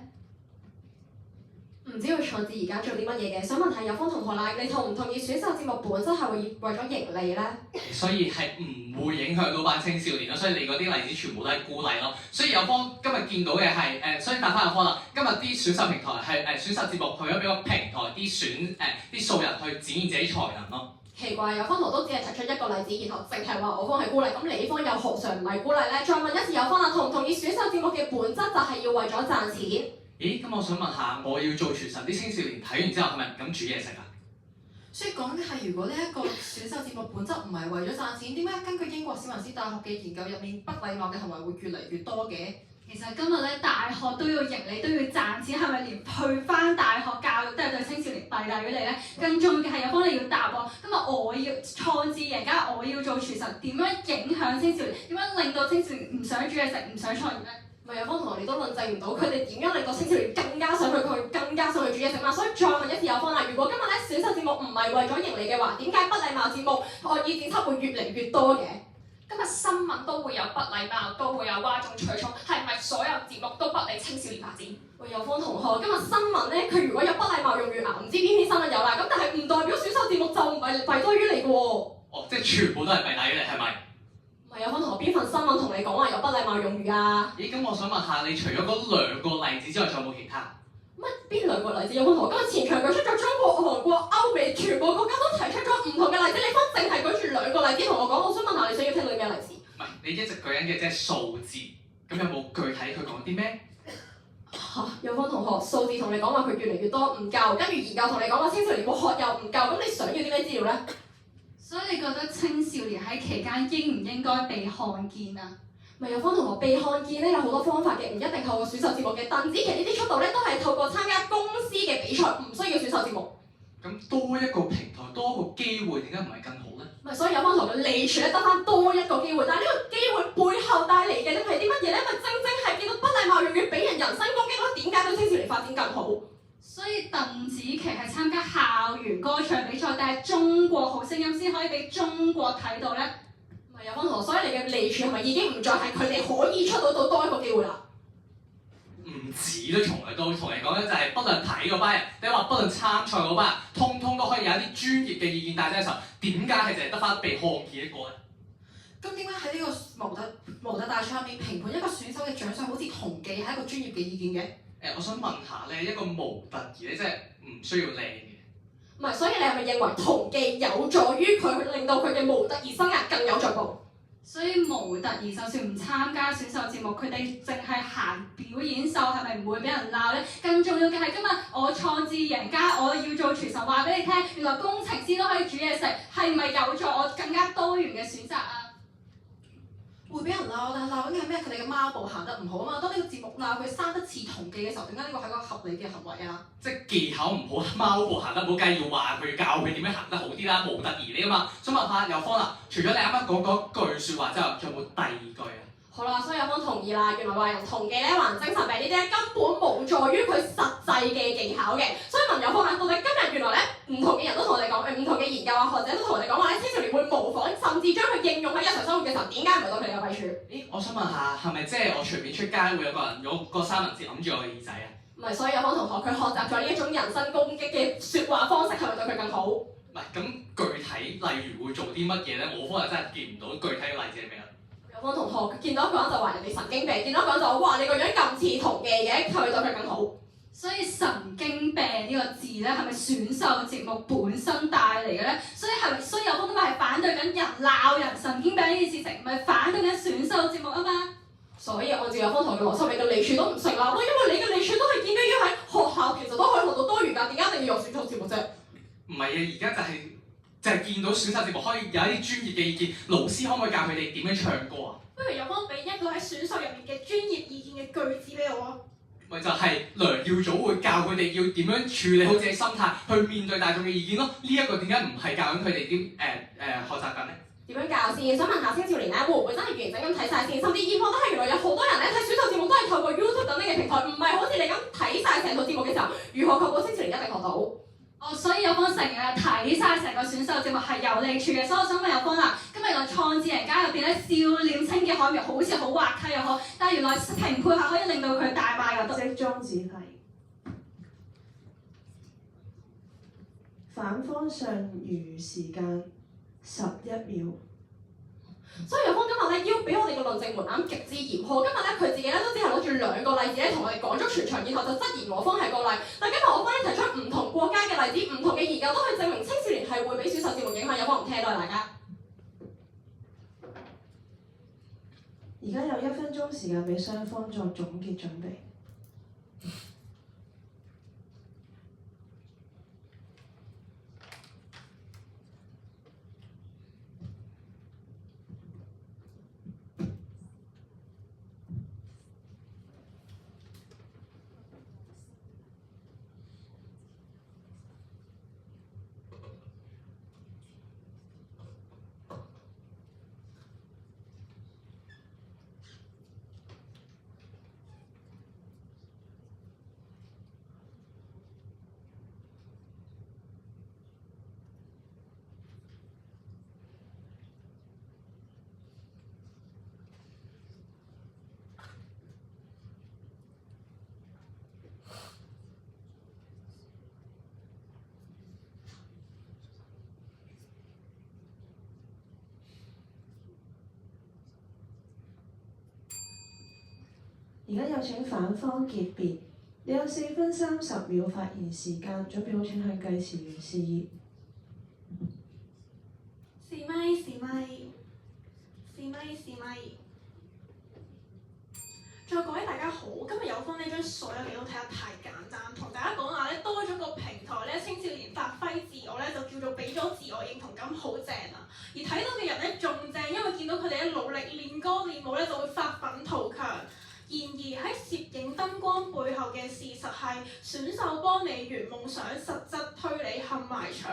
唔知道創智而家做啲乜嘢嘅，想問下有方同學啦，你同唔同意選秀節目本身係為咗盈利咧？所以係唔會影響到班青少年咯，所以你嗰啲例子全部都係孤例咯。所以有方今日見到嘅係所以答翻有方啦。今日啲選秀平台係選秀節目去咗俾個平台啲素人去展現自己才能咯。奇怪，有方同學都只係提出一個例子，然後淨係話我方係孤例，咁你方又何嘗唔係孤例咧？再問一次有方啦，同唔同意選秀節目嘅本質就係要為咗賺錢？咦，咁我想問下，我要做廚神啲青少年睇完之後係咪唔敢煮嘢食啊？所以講嘅係，如果呢一個選秀節目本質唔係為咗賺錢，點解根據英國史文斯大學嘅研究入面，不禮貌嘅行為會越嚟越多嘅？其實今日咧，大學都要盈利，都要賺錢，係咪連去翻大學教育都係對青少年弊大於利咧？更重要嘅係有方你要答我，今日我要創智贏家，我要做廚神，點樣影響青少年？點樣令到青少年唔想煮嘢食，唔想創業咧？咪有方同學你都論證唔到，佢哋點樣令到青少年更加想去更加想去煮嘢食嘛？所以再問一次有方啦，如果今日咧選秀節目唔係為咗盈利嘅話，點解不禮貌節目惡意剪輯會越嚟越多嘅？今日新聞都會有不禮貌，都會有嘩眾取寵，係咪所有節目都不利青少年發展？喂，有方同學，今日新聞咧，佢如果有不禮貌用語啊，唔知邊篇新聞有啦，咁但係唔代表選秀節目就唔係弊多於利嘅喎。哦，即係全部都係弊大於利，係咪？唔係有方同學邊份新聞同你講話有不禮貌用語啊？咦，咁我想問下，你除咗嗰兩個例子之外，仲有冇其他？乜邊兩個例子？有方同學今日前場舉出咗中國、韓國、歐美全部國家都提出咗唔同嘅例子，你方淨係舉住兩個例子同我講，我想問下你想要聽到咩例子？唔係，你一直舉緊嘅即係數字，咁有冇具體佢講啲咩？有方同學數字同你講話佢越嚟越多唔夠，跟住研究同你講話青少年個學又唔夠，咁你想要啲咩資料咧？所以你覺得青少年喺期間應唔應該被看見啊？咪有方同學被看見咧，有好多方法嘅，唔一定透過選秀節目嘅。鄧紫棋呢啲出道咧，都係透過參加公司嘅比賽，唔需要選秀節目。咁多一個平台，多一個機會，點解唔係更好咧？咪所以有方同學嘅利處咧，得翻多一個機會，但係呢個機會背後帶嚟嘅咧係啲乜嘢咧？咪正正係見到不禮貌用語俾人人身攻擊咯。點解對青少年發展更好？所以鄧紫棋係參加校園歌唱比賽，但係中國好聲音先可以俾中國睇到咧。咪有方同學，所以你嘅利處係咪已經唔再係佢哋可以出到多一個機會啦？唔止都從來都同你講緊就係，不論睇嗰班人，你話不論參賽嗰班人，通通都可以有一啲專業嘅意見帶出嘅時候，點解係淨係得翻被看見一個咧？咁點解喺呢個模特大賽入面評判一個選手嘅獎項，好似同技係一個專業嘅意見嘅？我想問下咧，一個模特兒咧，即係唔需要靚嘅。唔係，所以你係咪認為同技有助於佢令到佢嘅模特兒生涯更有進步？所以模特兒就算唔參加選秀節目，佢哋淨係行表演秀，係咪唔會俾人鬧咧？更重要嘅係今日我創智贏家，我要做廚神，話俾你聽，原來工程師都可以煮嘢食，係咪有助我更加多元嘅選擇啊？會俾人鬧，但係鬧緊嘅係咩？佢哋嘅貓步行得唔好啊嘛。當呢個節目鬧佢生得似同技嘅時候，點解呢個係一個合理嘅行為啊？即係技巧唔好，貓步行得唔好，梗係要話佢教佢點樣行得好啲啦，模特兒嚟啊嘛。想問下有方啦，除咗你啱啱講嗰句説話之後，仲有冇第二句啊？好啦，所以有方同意啦。原來話人同技咧，還精神病呢啲咧，根本無助於佢實際嘅技巧嘅。所以問有方啦，到底今日原來咧，唔同嘅人都同我哋講，唔同嘅研究啊，學者都同我哋講話咧，青少年會模仿，甚至將佢應用喺日常生活嘅時候，點解唔係對佢哋有弊處？咦，我想問下，係咪即係我隨便出街會有個人攞個三文治揞住我嘅耳仔啊？唔係，所以有方同學佢學習咗呢一種人身攻擊嘅説話方式，係咪對佢更好？唔係，咁具體例如會做啲乜嘢咧？我方又真係見唔到具體嘅例子係咩啊？有方同學佢見到一個人就話人哋神經病，見到一個人就話哇你個樣咁似同技嘅，係咪對佢更好？所以神經病呢個字咧，係咪選秀節目本身帶嚟嘅咧？所以有方都係反對緊人鬧人神經病呢件事情，唔係反對緊選秀節目啊嘛。所以按照有方同學嘅邏輯，你嘅利處都唔成立咯，因為你嘅利處都係建基於喺學校其實都可以學到多元㗎，點解一定要有選秀節目啫？唔係啊，而家就係見到選秀節目可以有一啲專業嘅意見，老師可唔可以教佢哋點樣唱歌啊？不如有方俾一個喺選秀入面嘅專業意見嘅句子俾我啊！咪就係梁耀祖會教佢哋要點樣處理好自己心態，去面對大眾嘅意見咯。呢一個點解唔係教緊佢哋啲學習緊咧？點樣教先？想問下青少年咧，會唔會真係完整咁睇晒先？甚至現況都係原來有好多人咧睇選秀節目都係透過 YouTube 等等嘅平台，唔係好似你咁睇晒成套節目嘅時候，如何確保青少年一定學到？所以有方成日睇晒成個選秀節目係有利處嘅，所以我想問有方啦，今日原來創智人家入邊咧笑臉清嘅海綿好似好滑稽又好，但係原來評判係可以令到佢大賣㗎。即裝子題。反方尚餘時間11秒。所以有方今日咧要俾我哋嘅論證門檻極之嚴苛。今日咧佢自己咧都只係攞住2個例子咧同我哋講咗全場，然後就質疑我方係個例。但今日我方咧提出唔同國家嘅例子、唔同嘅研究，都去證明青少年係會俾選秀節目影響。有方唔聽到大家。而家有1分鐘時間俾雙方作總結準備。而家有請反方結別，你有4分30秒發言時間，準備好請向計時員示意。試咪試咪，試咪試咪。再各位大家好，今日有方呢將所有嘢都睇得太簡單，同大家講下咧多咗個平台咧，青少年發揮自我咧就叫做俾咗自我認同感，好正啊！而睇到嘅人咧仲正，因為見到佢哋咧努力練歌練舞咧就會發奮圖強。然而喺攝影燈光背後嘅事實係，選秀幫你圓夢想，實質推你冚埋牆。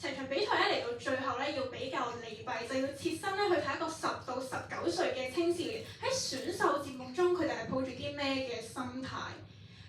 成場比賽咧嚟到最後咧，要比較利弊，就要切身咧去睇一個10到19歲嘅青少年喺選秀節目中，佢哋係抱住啲咩嘅心態。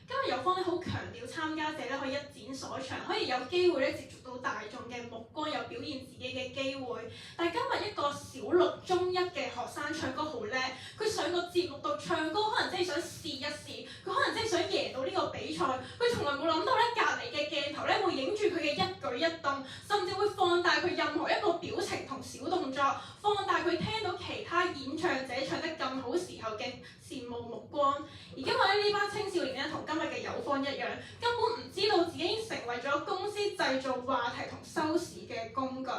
今日有方咧好強調參加者咧可以一展所長，可以有機會咧接觸到大眾嘅目光，有表現自己嘅機會。但係今日一個小6中1嘅學生唱歌好叻，佢上個節目度唱歌，可能真係想試一試，佢可能真係想贏到呢個比賽。佢從來冇諗到咧，隔離嘅鏡頭咧會影住佢嘅一舉一動，甚至會放大佢任何一個表情同小動作，放大佢聽到其他演唱者唱得更好時候嘅羨慕目光。而今日呢班青少年咧同今日嘅有方一樣，根本唔知道自己已經成為咗公司製造話題同收視嘅工具。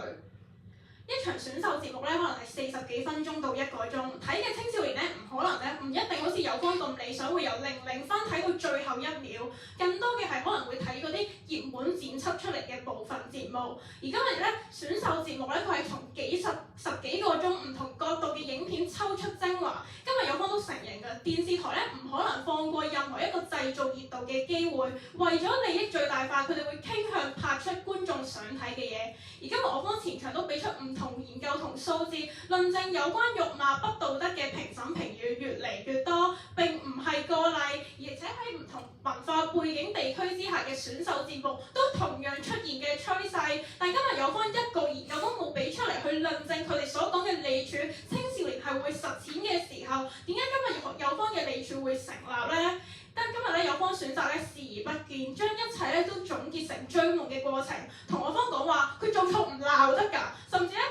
一場選秀節目咧，可能係40幾分鐘到1個鐘，睇嘅青少年咧唔可能咧，唔一定好似有方咁理想，會由0分睇到最後1秒，更多嘅係可能會睇嗰啲熱門剪輯出嚟嘅部分節目。而今日咧選秀節目咧，佢係從十幾個鐘唔同角度嘅影片抽出精華。今日有方都承認嘅，電視台咧唔可能放過任何一個製造熱度嘅機會，為咗利益最大化，佢哋會傾向拍出觀眾想睇嘅嘢。而今日我方前場都俾出唔同研究同數字，論證有關辱罵不道德嘅評審評語越嚟越多，並唔係個例，而且喺唔同文化背景地區之下嘅選秀節目都同樣出現嘅趨勢。但今日有方一個研究都冇俾出嚟去論證佢哋所講嘅利處，青少年係會實踐嘅時候，點解今日有方嘅利處會成立呢？但今日咧有方選擇咧視而不見，將一切咧都總結成追夢嘅過程，同我方講話佢做錯唔鬧得㗎，甚至咧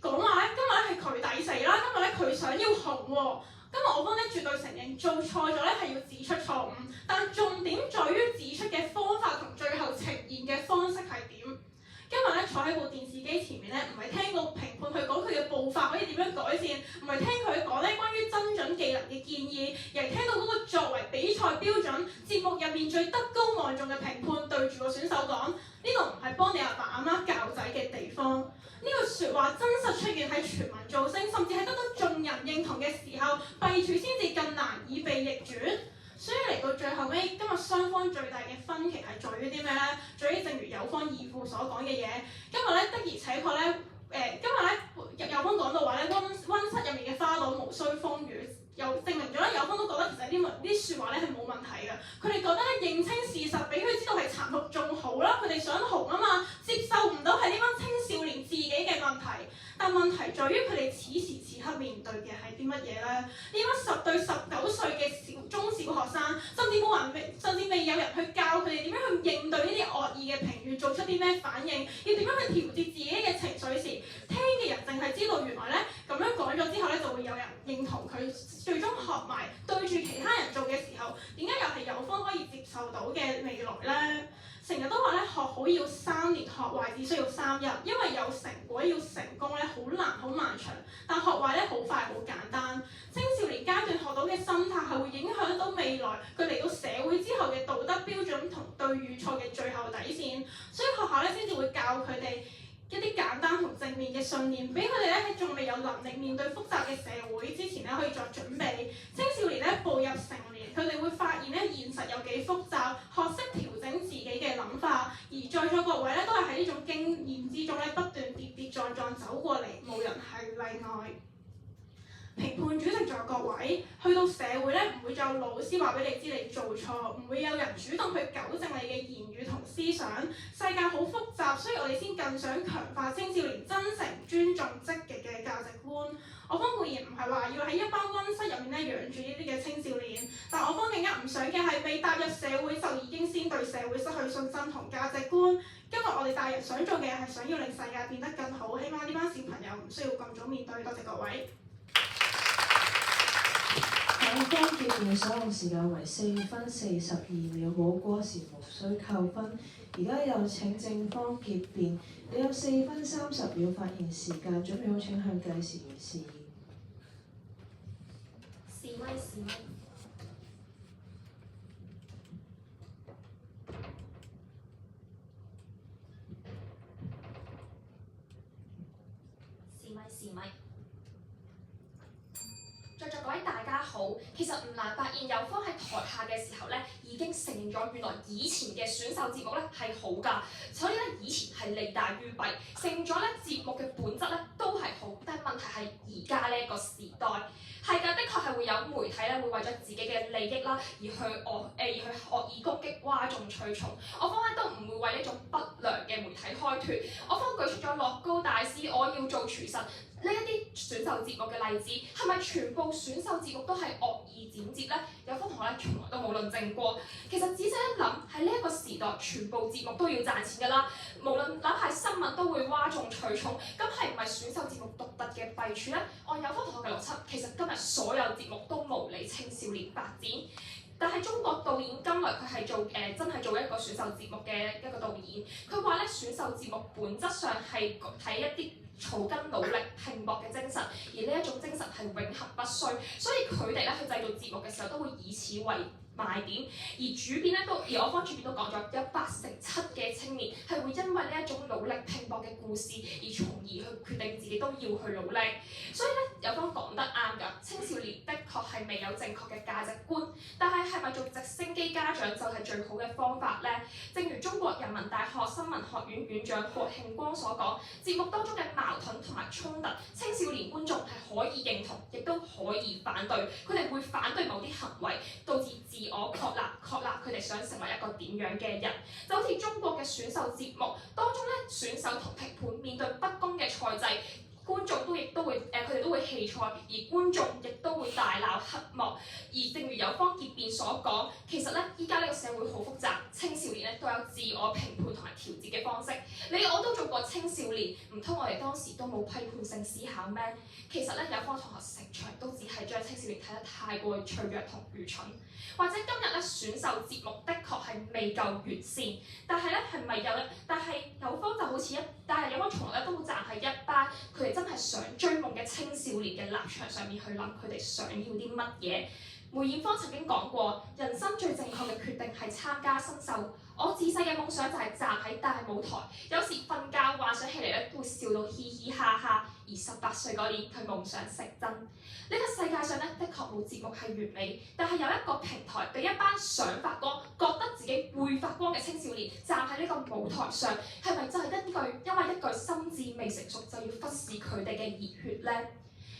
講話咧今日咧係佢抵死啦，今日咧佢想要紅喎。今日我方咧絕對承認做錯咗咧係要指出錯誤，但重點在於指出嘅方法同最後呈現嘅方式係點。今日咧坐喺部電視機前面咧，唔係聽個評判去講佢嘅步伐可以點樣改善，唔係聽佢講咧關於增長技能嘅建議，眾嘅評判對住個選手講：呢度唔係幫你阿爸阿媽教仔嘅地方。呢句説話真實出現喺全民造星，甚至係得到眾人認同嘅時候，弊處先至更難以被逆轉。所以嚟到最後尾，今日雙方最大嘅分歧係在於啲咩呢？在於正如有方義父所講嘅嘢，今日咧的而且確咧，今日咧有方講到話咧，溫室入面嘅花朵無需風雨。又證明咗咧，有方都覺得其實啲説話咧係冇問題嘅。佢哋覺得咧認清事實，俾佢知道係殘酷仲好啦。佢哋想紅啊嘛，接受唔到係呢班青少年自己嘅問題。但問題在於佢哋此時此刻面對嘅係啲乜嘢咧？呢班10對19歲嘅中小學生，甚至未有人去教佢哋點樣去應對呢啲惡意嘅評語，做出啲咩反應，要點樣去調節自己嘅情緒時，聽嘅人淨係知道原來咧咁樣講咗之後咧，就會有人認同佢。最終學埋對住其他人做嘅時候，點解又係有方可以接受到嘅未來呢？成日都話咧，學好要3年，學壞只需要3日，因為有成果要成功咧，好難好漫長，但學壞咧好快好簡單。青少年階段學到嘅心態係會影響到未來佢嚟到社會之後嘅道德標準同對與錯嘅最後底線，所以學校咧先至會教佢哋一啲簡單同正面嘅信念，俾佢哋咧喺仲未有能力面對複雜嘅社會之前咧，可以作準備。青少年咧步入成年，佢哋會發現咧現實有幾複雜，學識調整自己嘅諗法。而在座各位咧，都係喺呢種經驗之中咧，不斷跌跌撞撞走過嚟，冇人係例外。評判主席在各位，去到社會咧，唔會再有老師話俾你知你做錯，唔會有人主動去糾正你嘅言語同思想。世界好複雜，所以我哋先更想強化青少年真誠、尊重、積極嘅價值觀。我方固然唔係話要喺一班溫室入面咧養住呢啲嘅青少年，但我方更加唔想嘅係未踏入社會就已經先對社會失去信心同價值觀。今日我哋大人想做嘅係想要令世界變得更好，希望呢班小朋友唔需要咁早面對。多謝各位。有方結辯所用時間為4分42秒，冇過時無需扣分。而家有請正方結辯，你有4分30秒發言時間，準備好請向計時員示意。示威示威。示威示威。在座各位大家好，其實唔難發現有方喺台下嘅時候咧，已經承認咗原來以前嘅選秀節目咧係好㗎，所以咧以前係利大於弊，承認咗咧節目嘅本質咧都係好，但係問題係而家呢一個時代係㗎，的確係會有媒體咧會為咗自己嘅利益啦而去惡意攻擊、嘩眾取寵。我方咧都唔會為呢種不良嘅媒體開脫。我方舉出咗樂高大師，我要做廚神。呢一啲選秀節目嘅例子，係咪全部選秀節目都係惡意剪接呢？有方同學咧從來都冇論證過。其實仔細一諗，喺呢一個時代，全部節目都要賺錢㗎啦。無論哪怕係新聞都會嘩眾取寵，咁係唔係選秀節目獨特嘅弊處呢？按有方同學嘅邏輯，其實今日所有節目都無理青少年發展。但係中國導演金雷佢係真係做一個選秀節目嘅一個導演，佢話咧選秀節目本質上係睇一啲草根努力拼搏嘅精神，而呢一種精神係永恆不衰，所以佢哋咧去製造節目嘅時候都會以此為賣點，而主編咧而我方主編都講咗，有87%嘅青年係會因為呢一種努力拼搏嘅故事，而從而去決定自己都要去努力。所以咧，有方講得啱㗎，青少年的確係未有正確嘅價值觀，但係咪做直升機家長就係最好嘅方法呢？正如中國人民大學新聞學院院長郭慶光所講，節目當中嘅矛盾同埋衝突，青少年觀眾係可以認同，亦都可以反對，佢哋會反對某啲行為，導致自我確立佢哋想成為一個點樣嘅人，就好似中國嘅選秀節目當中咧，選手同評判面對不公嘅賽制，觀眾亦都會佢哋都會棄賽，而觀眾亦都會大鬧黑幕。而正如有方結辯所講，其實咧依家呢個社會好複雜，青少年咧都有自我評判同埋調節嘅方式。你我都做過青少年，唔通我哋當時都冇批判性思考咩？其實咧有方同學成長都只係將青少年睇得太過脆弱同愚蠢。或者今日咧選秀節目的確係未夠完善，但係咧係咪有咧？但係有方就好似但係有方從來咧都會站喺一班佢哋真係想追夢嘅青少年嘅立場上面去諗佢哋想要啲乜嘢。梅艷芳曾經講過，人生最正確嘅決定係參加新秀。我自細嘅夢想就係站喺大舞台，有時瞓覺幻想起嚟咧都會笑到嘻嘻哈哈。而18歲嗰年，佢夢想成真。呢個世界上咧，的確冇節目係完美，但係有一個平台俾一班想發光、覺得自己會發光嘅青少年站喺呢個舞台上，係咪就係因為一句心智未成熟就要忽視佢哋嘅熱血呢？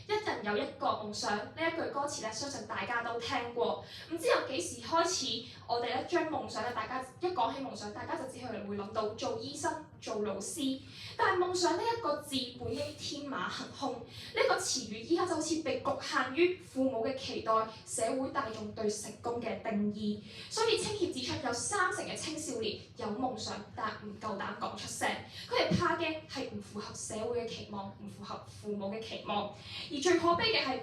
一人有一個夢想，呢一句歌詞咧，相信大家都聽過。唔知由幾時開始，我哋咧將夢想咧，大家一講起夢想，大家就只係會諗到做醫生、做老師。但係夢想呢一個字本應天馬行空，呢個詞語依家就好似被局限於父母嘅期待、社會大眾對成功嘅定義。所以青協指出，有30%嘅青少年有夢想，但唔夠膽講出聲。佢哋怕嘅係唔符合社會嘅期望，唔符合父母嘅期望。而最可悲嘅係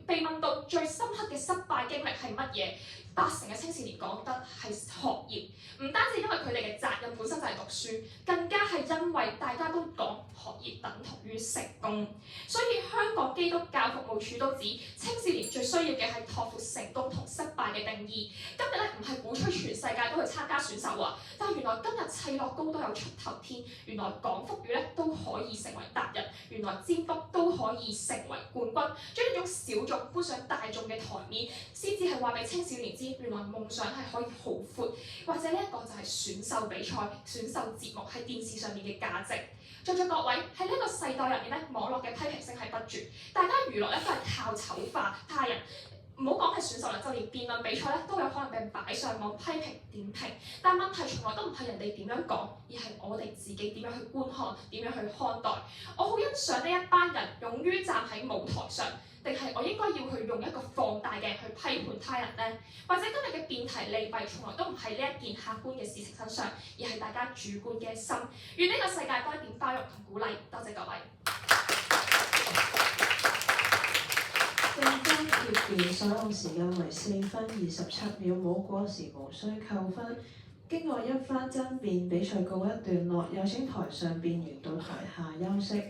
被問到最深刻嘅失敗經歷係乜嘢？80%嘅青少年講得係學業，唔單止因為佢哋嘅責任本身就係讀書，更加係因為大家都講學業等同於成功。所以香港基督教服務處都指，青少年最需要嘅係託付成功同失敗嘅定義。今日咧唔係鼓吹全世界都去參加選秀啊，但係原來今日砌樂高都有出頭天，原來講福語咧都可以成為達人，原來占卜都可以成為冠軍，將呢種小眾搬上大眾嘅台面，先至係話俾青少年知，原來夢想係可以好闊，或者呢一個就係選秀比賽、選秀節目喺電視上面嘅價值。在座各位喺呢個世代入面咧，網絡嘅批評聲係不絕，大家娛樂咧都係靠醜化他人。唔好講係選秀啦，就連辯論比賽咧都有可能被人擺上網批評點評。但問題從來都唔係人哋點樣講，而係我哋自己點樣去觀看、點樣去看待。我好欣賞呢一班人勇於站喺舞台上，定係我應該要去用一個放大鏡去批判他人呢？或者今日嘅辯題利弊從來都唔係呢一件客觀嘅事情身上，而係大家主觀嘅心。願呢個世界多一點包容同鼓勵。多謝各位。競爭協辯所用時間為4分27秒，冇過時無需扣分。經過一番爭辯，比賽告一段落，有請台上辯員到台下休息。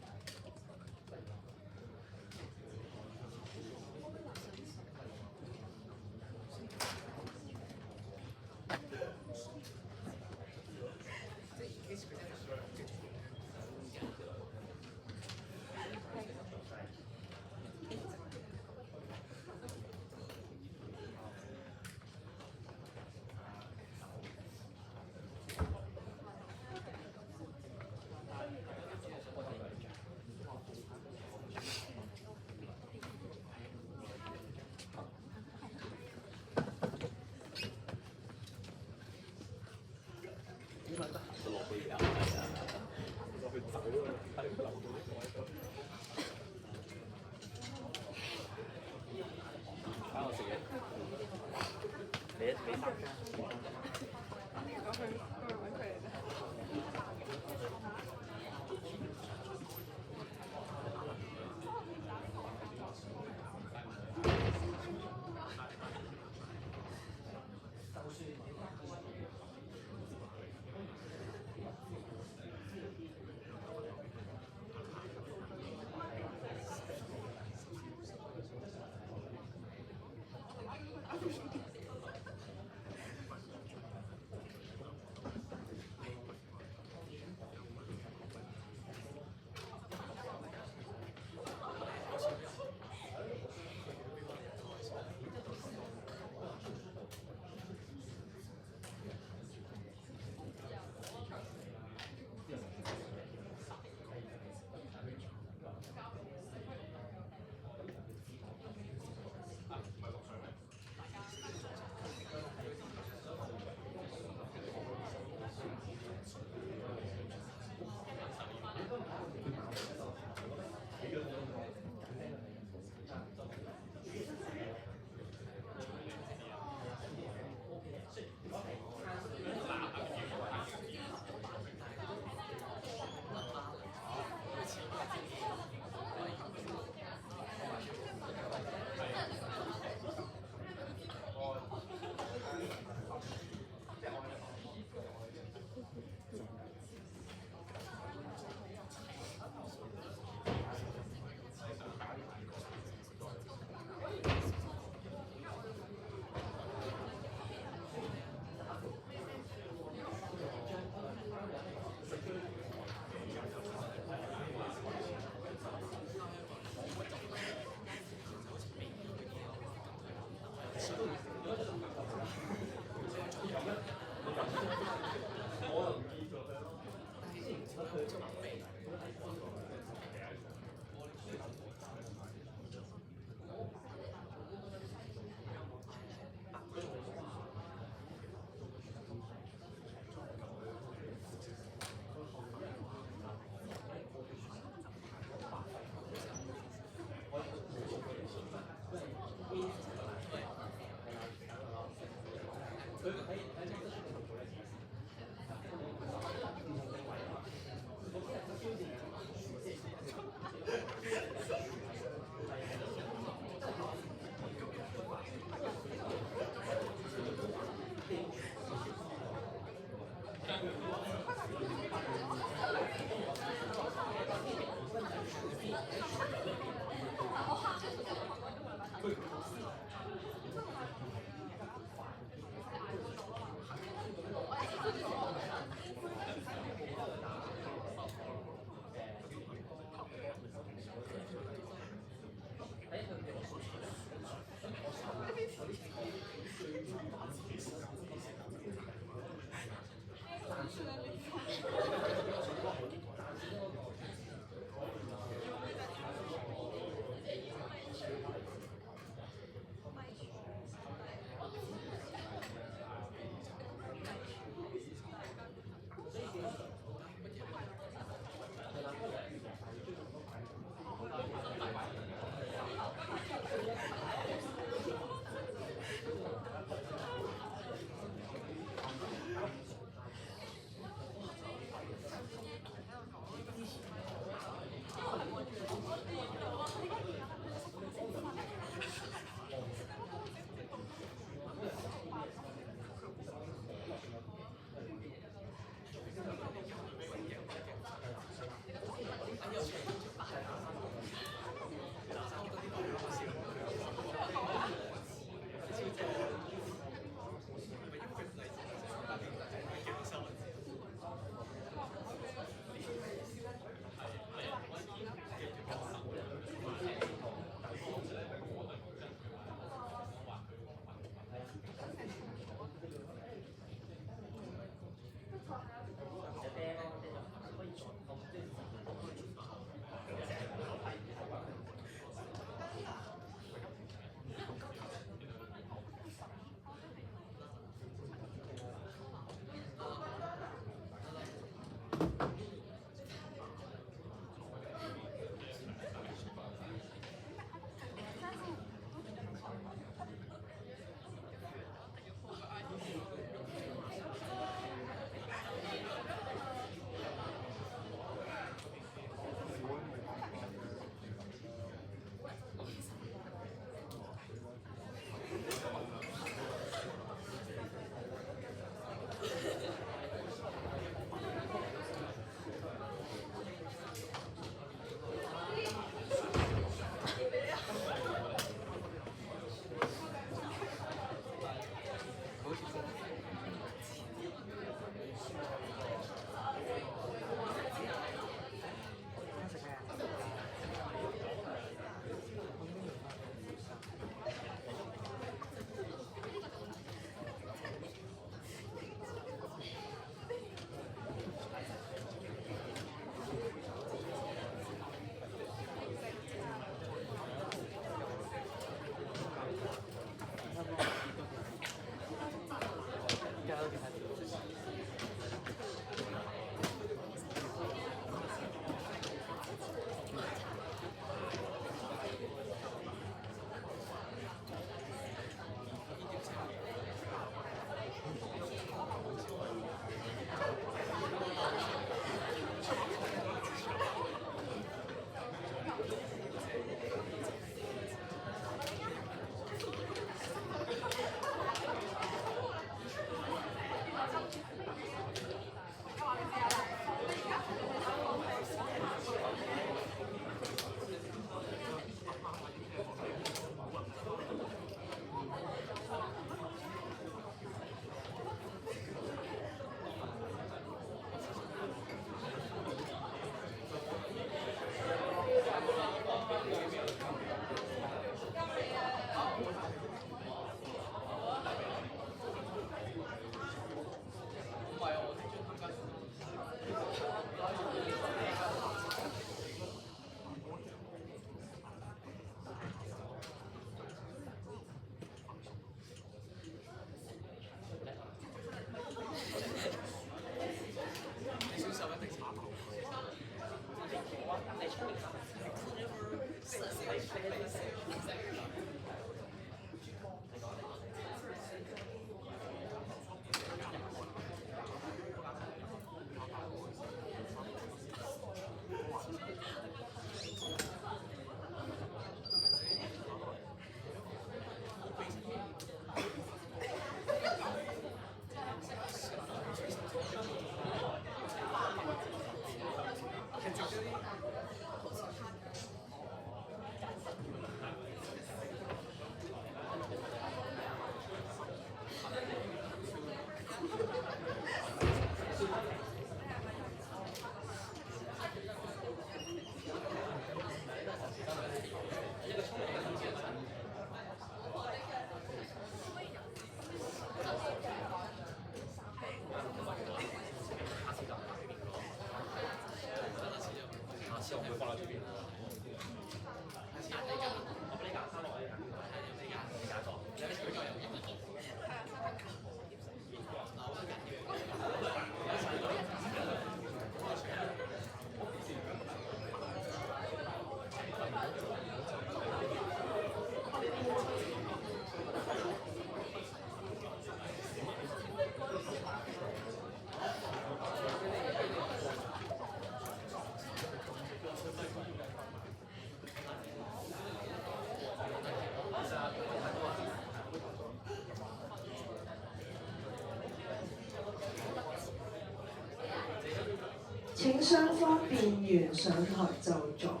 請雙方辯員上台就座。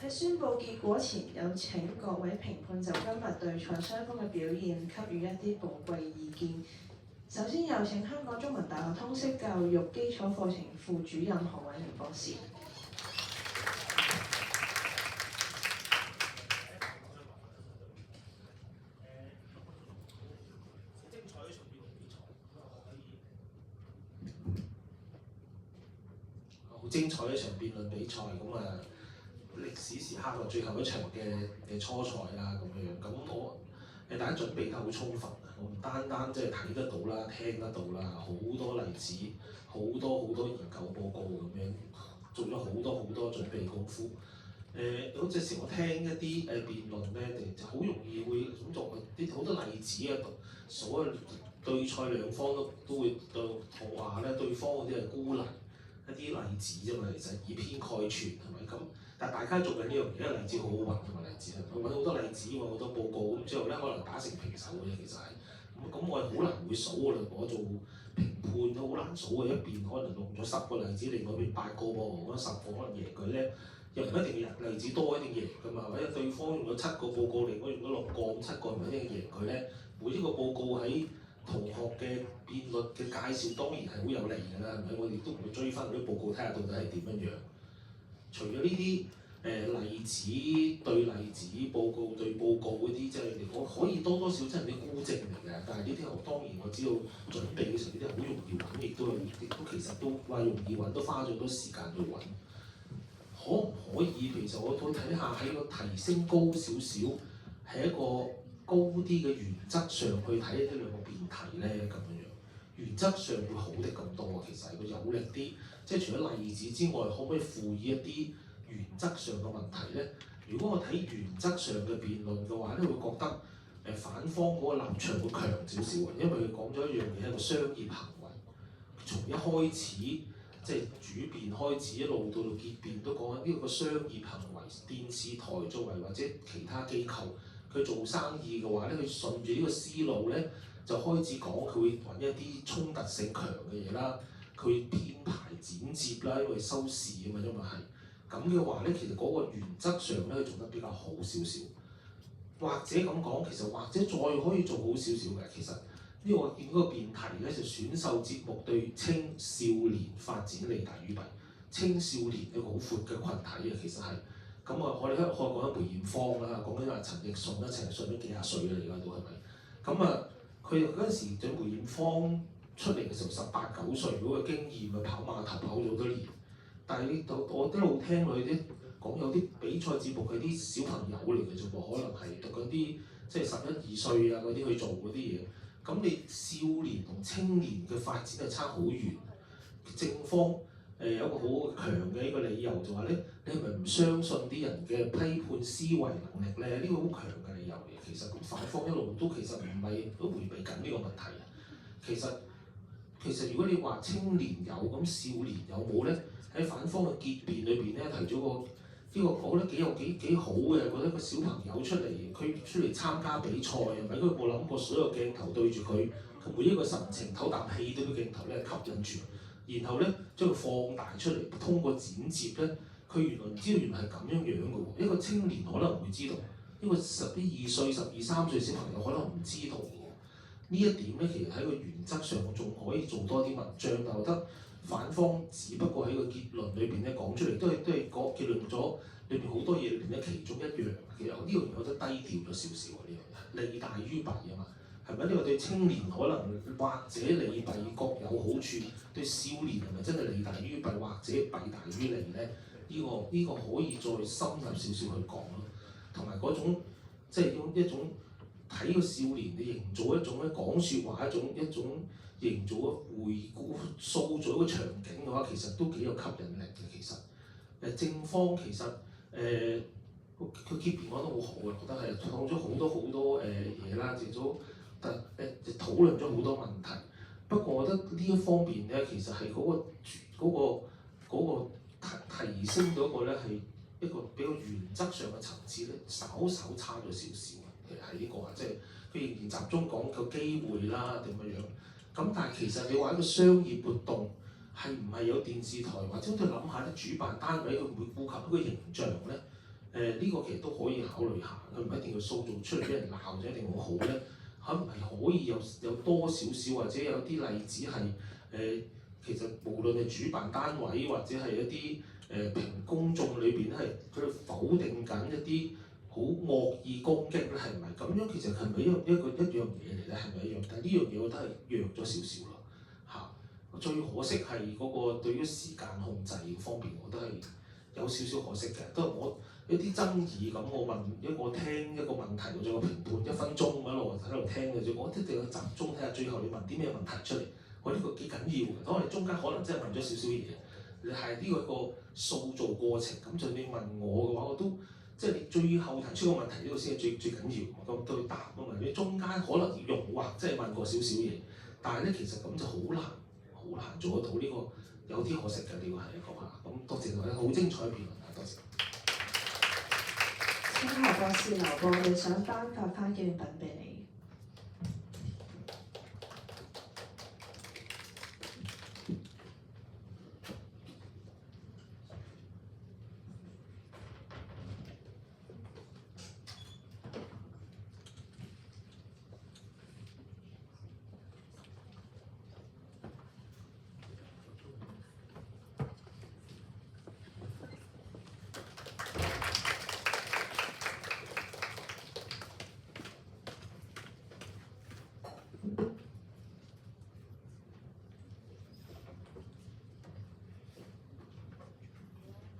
喺宣佈結果前，有請各位評判就今日對賽雙方嘅表現給予一啲寶貴意見。首先有請香港中文大學通識教育基礎課程副主任何偉明博士。好精彩一場辯論比賽咁啊！歷史時刻啊，最後一場嘅初賽啦咁樣，咁我大家準備得好充分啊！我唔單單即係睇得到啦、聽得到啦，好多例子、好多研究報告咁樣，做咗好多準備功夫。有陣時我聽一啲辯論咧，就好容易會咁做啲好多例子啊，所有對賽兩方都會話咧，對方嗰啲係孤立一啲例子啫嘛，其實以偏概全係咪咁？但係大家做緊呢樣嘢，例子好好揾㗎嘛，例子係揾好多例子，揾好多報告，咁之後咧可能打成平手嘅啫，其實係咁我係好難會數㗎啦，我做評判都好難數嘅，一邊可能用咗10個例子，另外一邊8個喎，我覺得10個可能贏佢咧，又唔一定例子多一定贏㗎嘛，或者對方用咗7個報告，另外用咗6個，咁7個唔一定贏佢咧，每一個報告喺同學嘅辯論嘅介紹當然係好有利㗎啦，係咪？我哋都唔會追翻嗰啲報告睇下到底係點樣樣。除咗呢啲例子對例子、報告對報告嗰啲，即係我可以多少真係啲孤證嚟嘅，但係呢啲我當然我知道準備嘅時候呢啲好容易揾，亦都其實都話容易揾，都花咗好多時間去揾。可唔可以其實我睇下喺個提升高少少，係一個高啲嘅原則上去睇呢兩個辯題咧咁樣樣，原則上會好啲咁多啊！其實佢有力啲，即係除咗例子之外，可唔可以賦予一啲原則上嘅問題咧？如果我睇原則上嘅辯論嘅話咧，會覺得反方嗰個立場會強少少嘅，因為佢講咗一樣嘢係一個商業行為，從一開始即係主辯開始一路到結辯都講緊呢個商業行為，電視台作為或者其他機構。佢做生意嘅話咧，佢順住呢個思路咧，就開始講佢會揾一啲衝突性強嘅嘢啦，佢編排剪接啦，因為收視啊嘛，因為係咁嘅話咧，其實嗰個原則上咧，佢做得比較好少少。或者咁講，其實或者再可以做好少少嘅，其實呢個我見嗰個辯題咧，就選秀節目對青少年發展利大於弊。青少年一個好闊嘅群體啊，其實係。咁我哋可以講緊梅艷芳啦，講緊阿陳奕迅啦，陳奕迅都幾廿歲啦，而家都係咪？咁佢嗰陣時對梅艷芳出嚟嘅時候18、19歲，嗰個經驗咪跑碼頭跑咗好多年。但係我一路聽佢啲講有啲比賽節目係啲小朋友嚟嘅啫喎，可能係讀緊啲即係11、12歲啊嗰啲去做嗰啲嘢。咁你少年同青年嘅發展係差好遠。正方有一個好強嘅一個理由就話咧，你係咪唔相信啲人嘅批判思維能力咧？呢個好強嘅理由嚟。其實反方一路都其實唔係都迴避緊呢個問題啊。其實如果你話青年有咁少年有冇咧？喺反方嘅結辯裏邊咧提咗個呢個我覺得幾好嘅，覺得個小朋友出嚟佢出嚟參加比賽係咪？佢冇諗過所有鏡頭對住佢，每一個神情唞啖氣都俾鏡頭咧吸引住，然後咧將佢放大出嚟，通過剪接咧，佢原來唔知道原來係咁樣樣嘅喎。一個青年可能唔會知道，一個11、12歲、12、13歲小朋友可能唔知道嘅喎。呢一點咧其實喺個原則上仲可以做多啲文章，但我覺得。反方只不過喺個結論裏邊咧講出嚟，都係講結論咗裏邊好多嘢裏邊咧其中一樣，其實呢樣嘢我覺得低調咗少少啊！呢樣嘢利大於弊啊嘛，係咪？呢個對青年可能或者利弊各有好處，對少年係咪真係利大於弊或者弊大於利咧？呢個可以再深入少少去講咯，同埋嗰種即係一種睇個少年，你營造一種咧講説話一種。營造一回顧、塑造一個場景嘅話，其實都幾有吸引力嘅。其實正方其實佢結辯講得好好嘅，覺得係講咗好多嘢啦，亦都討論咗好多問題。不過我覺得呢一方面咧，其實係嗰個提升到一個咧係一個比較原則上嘅層次咧，稍差咗少少。其實係呢個啊，即係佢仍然集中講個機會啦點樣樣。咁但係其實你話一個商業活動係唔係有電視台或者我哋諗下啲主辦單位佢會顧及一個形象咧？呢個其實都可以考慮下，佢唔一定要塑造出嚟俾人鬧就一定好好咧。可唔係可以有多少少或者有啲例子係其實無論係主辦單位或者係一啲評公眾裏邊係佢否定緊一啲好惡意攻擊咧，係唔係咁樣？其實係咪一樣嘢嚟咧？係咪一樣？但係呢樣嘢我覺得係弱咗少少咯嚇。最可惜係嗰個對於時間控制方面，我覺得係有少少可惜嘅。都係我一啲爭議咁，我聽一個問題，我做個評判1分鐘咁一路喺度聽嘅啫。我一定要集中睇下最後你問啲咩問題出嚟。我呢個幾緊要嘅。當你中間可能真係問咗少少嘢，係呢個塑造過程。咁就你問我嘅話，我都。即係你最後提出個問題呢個先係最緊要，咁對答啊嘛。你中間可能要用或即係問過少少嘢，但係咧其實咁就好難做得到呢個，有啲可惜嘅呢個係一個嚇。咁多謝各位，好精彩嘅辯論啊！多謝。清華博士劉博，我哋想頒發翻紀念品俾你。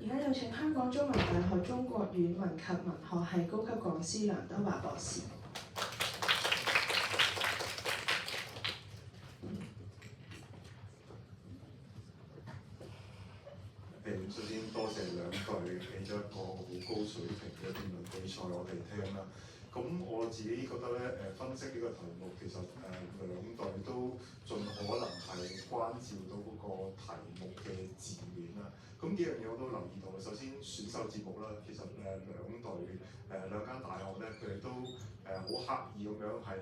而家有請香港中文大學中國語文及文學系高級講師梁德華博士。首先多謝兩隊俾咗一個好高水平嘅辯論比賽我哋聽啦。咁我自己覺得咧，分析呢個題目其實兩隊都盡可能係關照到嗰個題目嘅字面啦。咁幾樣嘢我都留意到。首先選秀節目啦，其實兩間大學咧，佢哋都好刻意咁樣係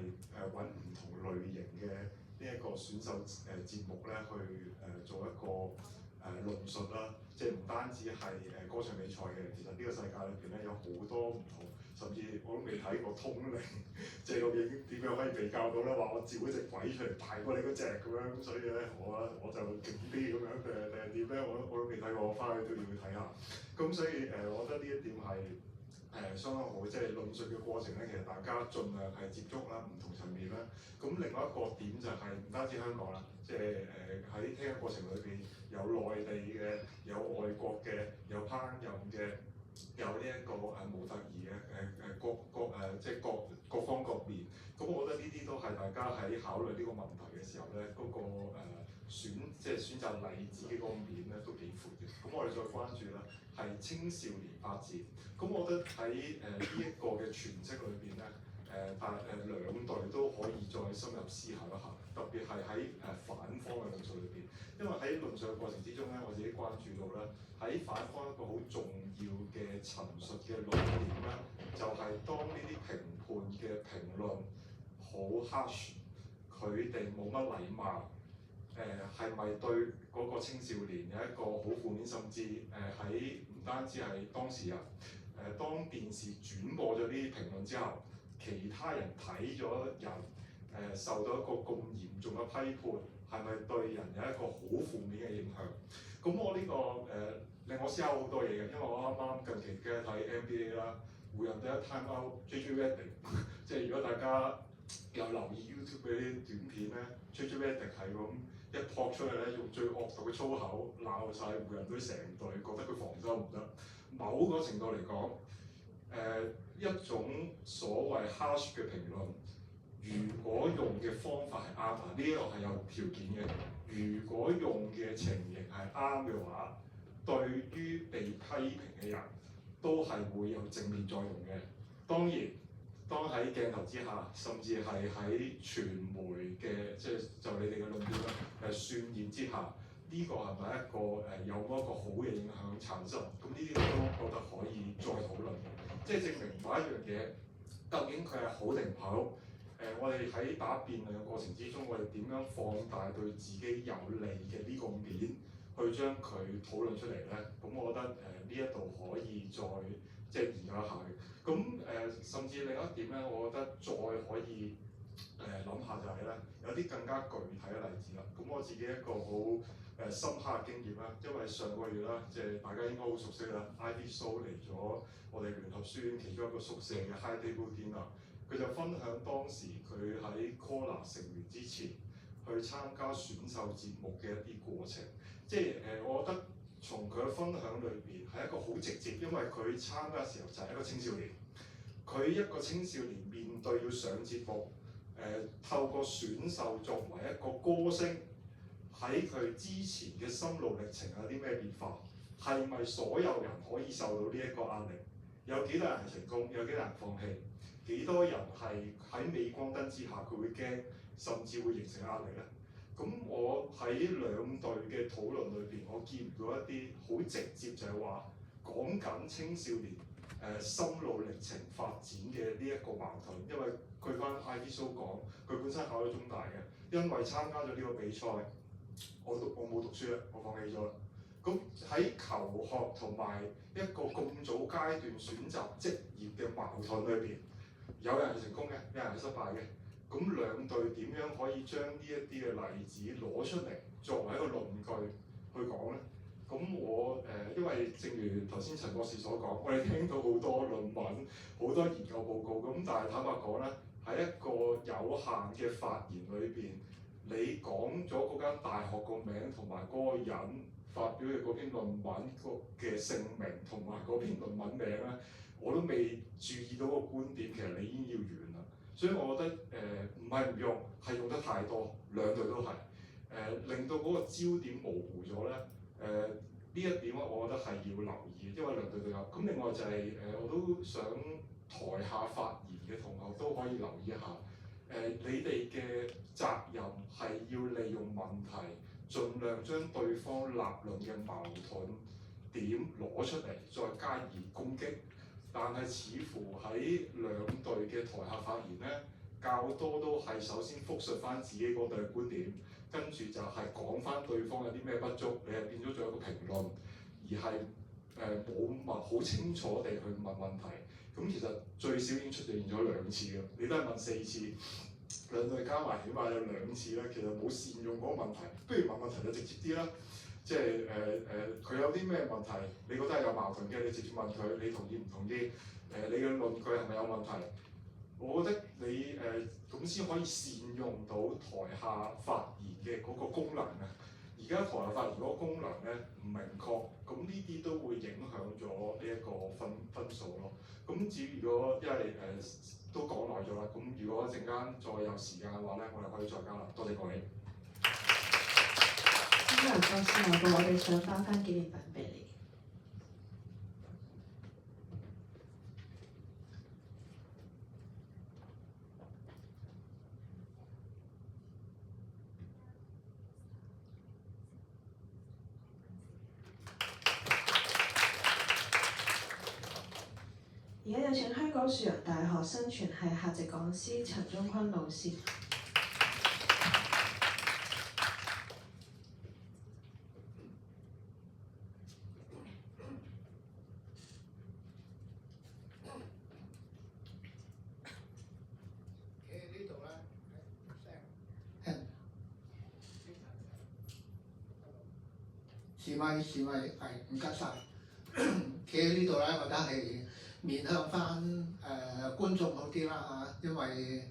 揾唔同類型嘅呢一個選秀節目咧，去做一個論述啦。即係唔單止係歌唱比賽嘅，其實呢個世界裏邊咧有好多唔同甚至我都未睇過通靈，即係究竟點樣可以比較到咧？話我召一隻鬼出嚟大過你嗰隻咁樣，所以咧我就勁啲咁樣定係點咧？我都未睇過，我翻去都要去睇下。咁所以我覺得呢一點係相當好，即係論述嘅過程咧，其實大家盡量係接觸啦，唔同層面啦。咁另外一個點就係唔單止香港啦，即係喺聽嘅過程裏邊有內地嘅，有外國嘅，有烹飪嘅，有呢一個模特兒嘅即係各方各面。咁我覺得呢啲都係大家喺考慮呢個問題嘅時候咧，嗰個選擇例子嘅嗰個面咧都幾闊嘅。咁我哋再關注啦，係青少年發展。咁我覺得喺呢一個嘅詮釋裏邊咧，兩隊都可以再深入思考一下，特別係喺反方嘅論述裏邊。因為喺論述嘅過程之中咧，我自己關注到咧，喺反方一個好重要嘅陳述嘅論點咧，就係當呢啲評判嘅評論好 harsh， 佢哋冇乜禮貌，係咪對嗰個青少年有一個好負面，甚至喺唔單止係當事人，當電視轉播咗呢啲評論之後，其他人睇咗人受到一個咁嚴重嘅批判，係咪對人有一個好負面嘅影響？咁我呢個令我思考好多嘢嘅，因為我啱啱近期嘅睇 NBA 啦，湖人第一 time out，JJ Redick， 即係如果大家有留意 YouTube 嗰啲短片咧 ，JJ Redick 係咁一撲出嚟咧，用最惡毒嘅粗口鬧晒湖人隊成隊，覺得佢防守唔得。某個程度嚟講，一種所謂 harsh 嘅評論，如果用嘅方法係啱啊，呢個係有條件嘅。如果用嘅情形係啱嘅話，對於被批評嘅人都係會有正面作用嘅。當然，當喺鏡頭之下，甚至係喺傳媒嘅就你哋嘅論點啦，渲染之下，呢個係咪一個有冇一個好嘅影響產生？咁呢啲我都覺得可以再討論嘅，即係證明某一樣嘢究竟佢係好定唔好？我哋喺打辯論嘅過程之中，我哋點樣放大對自己有利嘅呢個面，去將佢討論出嚟咧？咁我覺得呢一度可以再研究一下嘅。咁甚至另一點咧，我覺得再可以諗下就係咧，有啲更加具體嘅例子啦。咁我自己一個好深刻嘅經驗啦，因為上個月啦，即係大家應該好熟悉啦 ，Ivy So 嚟咗我哋聯合書院其中一個宿舍嘅 High Table Dinner，佢就分享當時佢喺 COLLAR 成員之前去參加選秀節目嘅一啲過程。即係我覺得從佢嘅分享裏邊係一個好直接，因為佢參加嘅時候就係一個青少年，佢一個青少年面對要上節目，透過選秀作為一個歌星，喺佢之前嘅心路歷程有啲咩變化？係咪所有人可以受到呢一個壓力？有幾多人係成功？有幾多人放棄？幾多人係喺鎂光燈之下佢會驚，甚至會形成壓力咧？咁我喺兩隊嘅討論裏邊，我見唔到一啲好直接就係話講緊青少年心路歷程發展嘅呢一個矛盾，因為據翻 Ivy So 講，佢本身考咗中大嘅，因為參加咗呢個比賽，我冇讀書啦，我放棄咗啦。咁喺求學同埋一個咁早階段選擇職業嘅矛盾裏邊，有人係成功嘅，有人係失敗嘅。咁兩隊點樣可以將呢一啲嘅例子攞出嚟作為一個論據去講咧？咁我因為正如頭先陳博士所講，我哋聽到好多論文、好多研究報告，咁但係坦白講咧，喺一個有限嘅發言裏邊，你講咗嗰間大學個名同埋嗰個人發表嘅嗰篇論文嘅姓名同埋嗰篇論文名咧，我都未注意到個觀點，其實你已經要完啦。所以我覺得唔係唔用，係用得太多，兩隊都係令到嗰個焦點模糊咗咧。呢一點我覺得係要留意，因為兩隊都有。咁另外就係我都想台下發言嘅同學都可以留意一下。你哋嘅責任係要利用問題，盡量將對方立論嘅矛盾點攞出嚟，再加以攻擊。但係似乎喺兩隊嘅台下發言咧，較多都係首先複述翻自己嗰隊嘅觀點，跟住就係講翻對方有啲咩不足，你係變咗做一個評論，而係冇好清楚地去問問題。咁其實最少已經出現咗2次㗎，你都係問4次，兩隊加埋起碼有2次咧，其實冇善用嗰個問題。不如問問題就直接啲啦，即係佢有啲咩問題，你覺得係有矛盾嘅，你直接問佢，你同意唔同意？你嘅論據係咪有問題？我覺得你咁先可以善用到台下發言嘅嗰個功能啊！而家台下發言嗰個功能咧唔明確，咁呢啲都會影響咗呢一個分數咯。咁至於如果因為都講耐咗啦，咁如果一陣間再有時間嘅話咧，我哋可以再交流。多謝各位。今日個時候我哋想翻紀念品俾你。而家有請香港樹仁大學生傳系客席講師陳忠坤老師。示威係唔該晒。企喺呢度咧，我覺得係面向翻觀眾好啲啦嚇，因為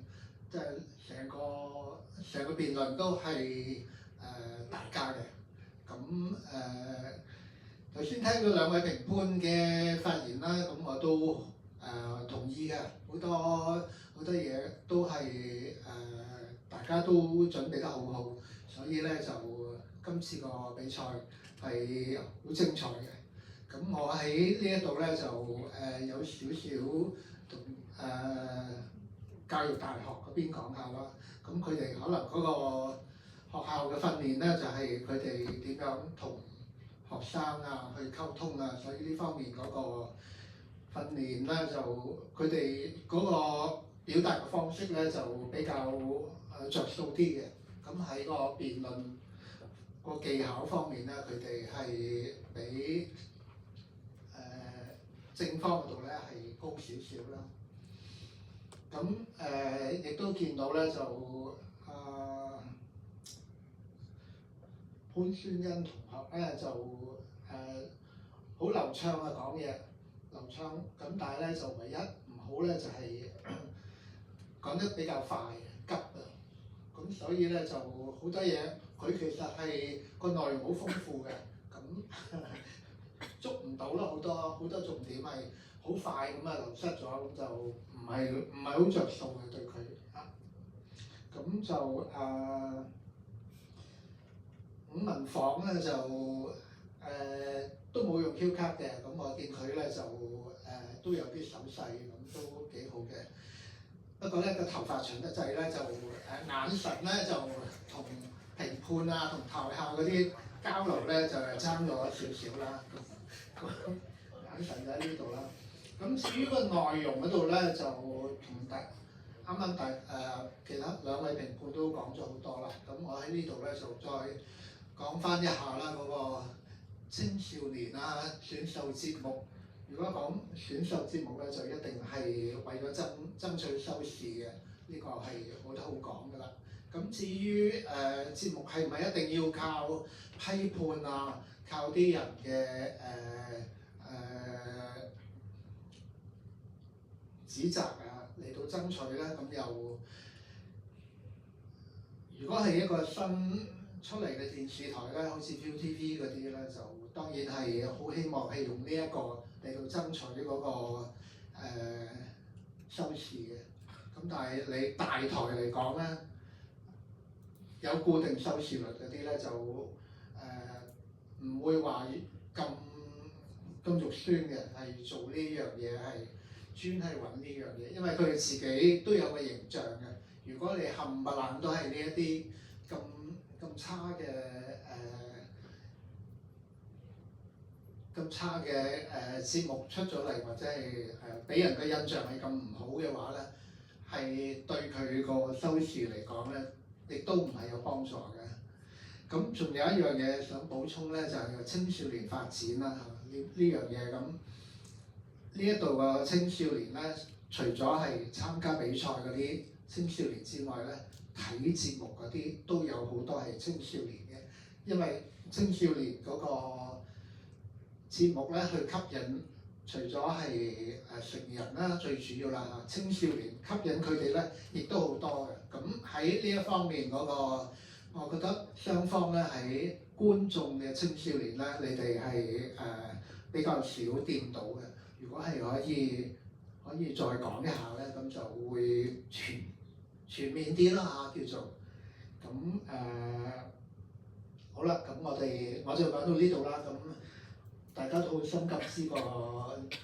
即係成個辯論都係大家嘅。咁頭先聽到2位評判嘅發言啦，咁我都同意嘅，好多嘢都係大家都準備得好好，所以咧就今次個比賽係好精彩嘅。咁我喺呢一度咧就有少少同教育大學嗰邊講下啦。咁佢哋可能嗰個學校嘅訓練咧，就係佢哋點樣同學生啊去溝通啊，所以呢方面嗰個訓練咧就佢哋嗰個表達嘅方式咧就比較着數啲嘅。咁喺個辯論個技巧方面咧，佢哋係比正方嗰度咧係高少少啦。咁亦都見到咧就潘宣欣同學咧就好流暢啊講嘢，流暢。咁但係咧就唯一唔好咧就係講得比較快急啊。咁所以咧就好多嘢，佢其實係個內容好豐富嘅，咁捉唔到啦，好多重點係好快咁啊流失咗，咁就唔係好着數嘅對佢啊。咁就伍文房咧就都冇用 Q 卡嘅，咁我見佢咧就都有啲手勢，咁都幾好嘅。不過咧個頭髮長得滯咧，就眼神咧就同評判啊同台下嗰啲交流咧就係爭咗少少啦。眼神就喺呢度啦。咁至於個內容嗰度咧，就同啱啱其他2位評判都講咗好多啦。咁我喺呢度咧就再講翻一下啦，嗰個青少年啊選秀節目。如果講選秀節目咧，就一定係為咗爭取收視嘅，呢個係冇得好講噶啦。咁至於節目係咪一定要靠批判啊，靠啲人嘅指責啊嚟到爭取咧？咁又如果係一個新出嚟嘅電視台咧，好似 ViuTV 嗰啲咧，就當然係好希望係用呢一個嚟到爭取嗰個收視嘅。咁但係你大台嚟講咧，有固定收視率嗰啲咧，就唔會話咁肉酸嘅，係做呢樣嘢係專係揾呢樣嘢，因為佢哋自己都有個形象嘅。如果你冚唪唥都係呢一啲咁差嘅節目出咗嚟，或者係俾人嘅印象係咁唔好嘅話咧，係對佢個收視嚟講咧，亦都唔係有幫助嘅。咁仲有一樣嘢想補充咧，就係青少年發展啦，呢樣嘢咁。呢一度嘅青少年咧，除咗係參加比賽嗰啲青少年之外咧，睇節目嗰啲都有好多係青少年嘅，因為青少年嗰個節目咧去吸引，除咗係成人啦，最主要啦，青少年吸引佢哋咧，亦都好多嘅。咁喺呢一方面嗰個，我覺得雙方咧喺觀眾嘅青少年咧，你哋係比較少掂到嘅。如果係可以再講一下咧，咁就會全面啲啦嚇，叫做咁好啦，咁我就講到呢度啦。咁大家都好心急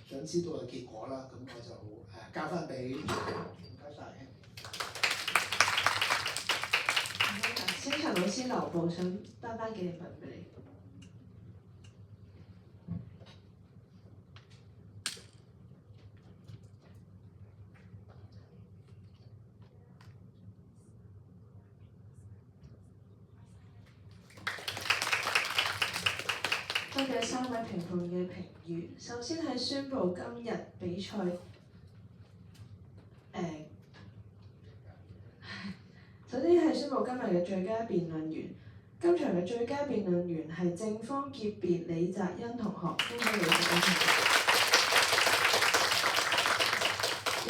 想知道嘅結果啦。咁我就交翻俾唔該晒。星塵老師留步，想頒翻紀念品俾你。多謝3位評判嘅評語。首先係宣布今日比賽首先係宣布今日嘅最佳辯論員。今場嘅最佳辯論員係正方結別李澤恩同學，恭喜李澤恩同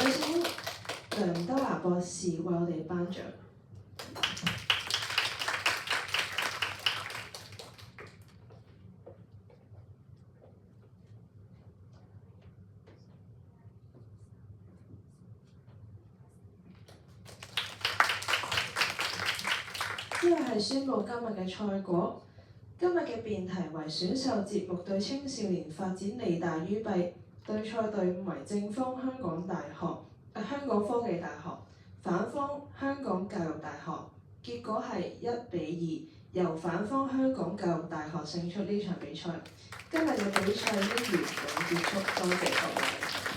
學。有請梁德華博士為我哋頒獎。之後係宣布今日嘅賽果。今日嘅辯題為選秀節目對青少年發展利大於弊，對賽隊伍為正方香港香港科技大學，反方香港教育大學。結果係1-2，由反方香港教育大學勝出呢場比賽。今日嘅比賽已經完整結束，多謝各位。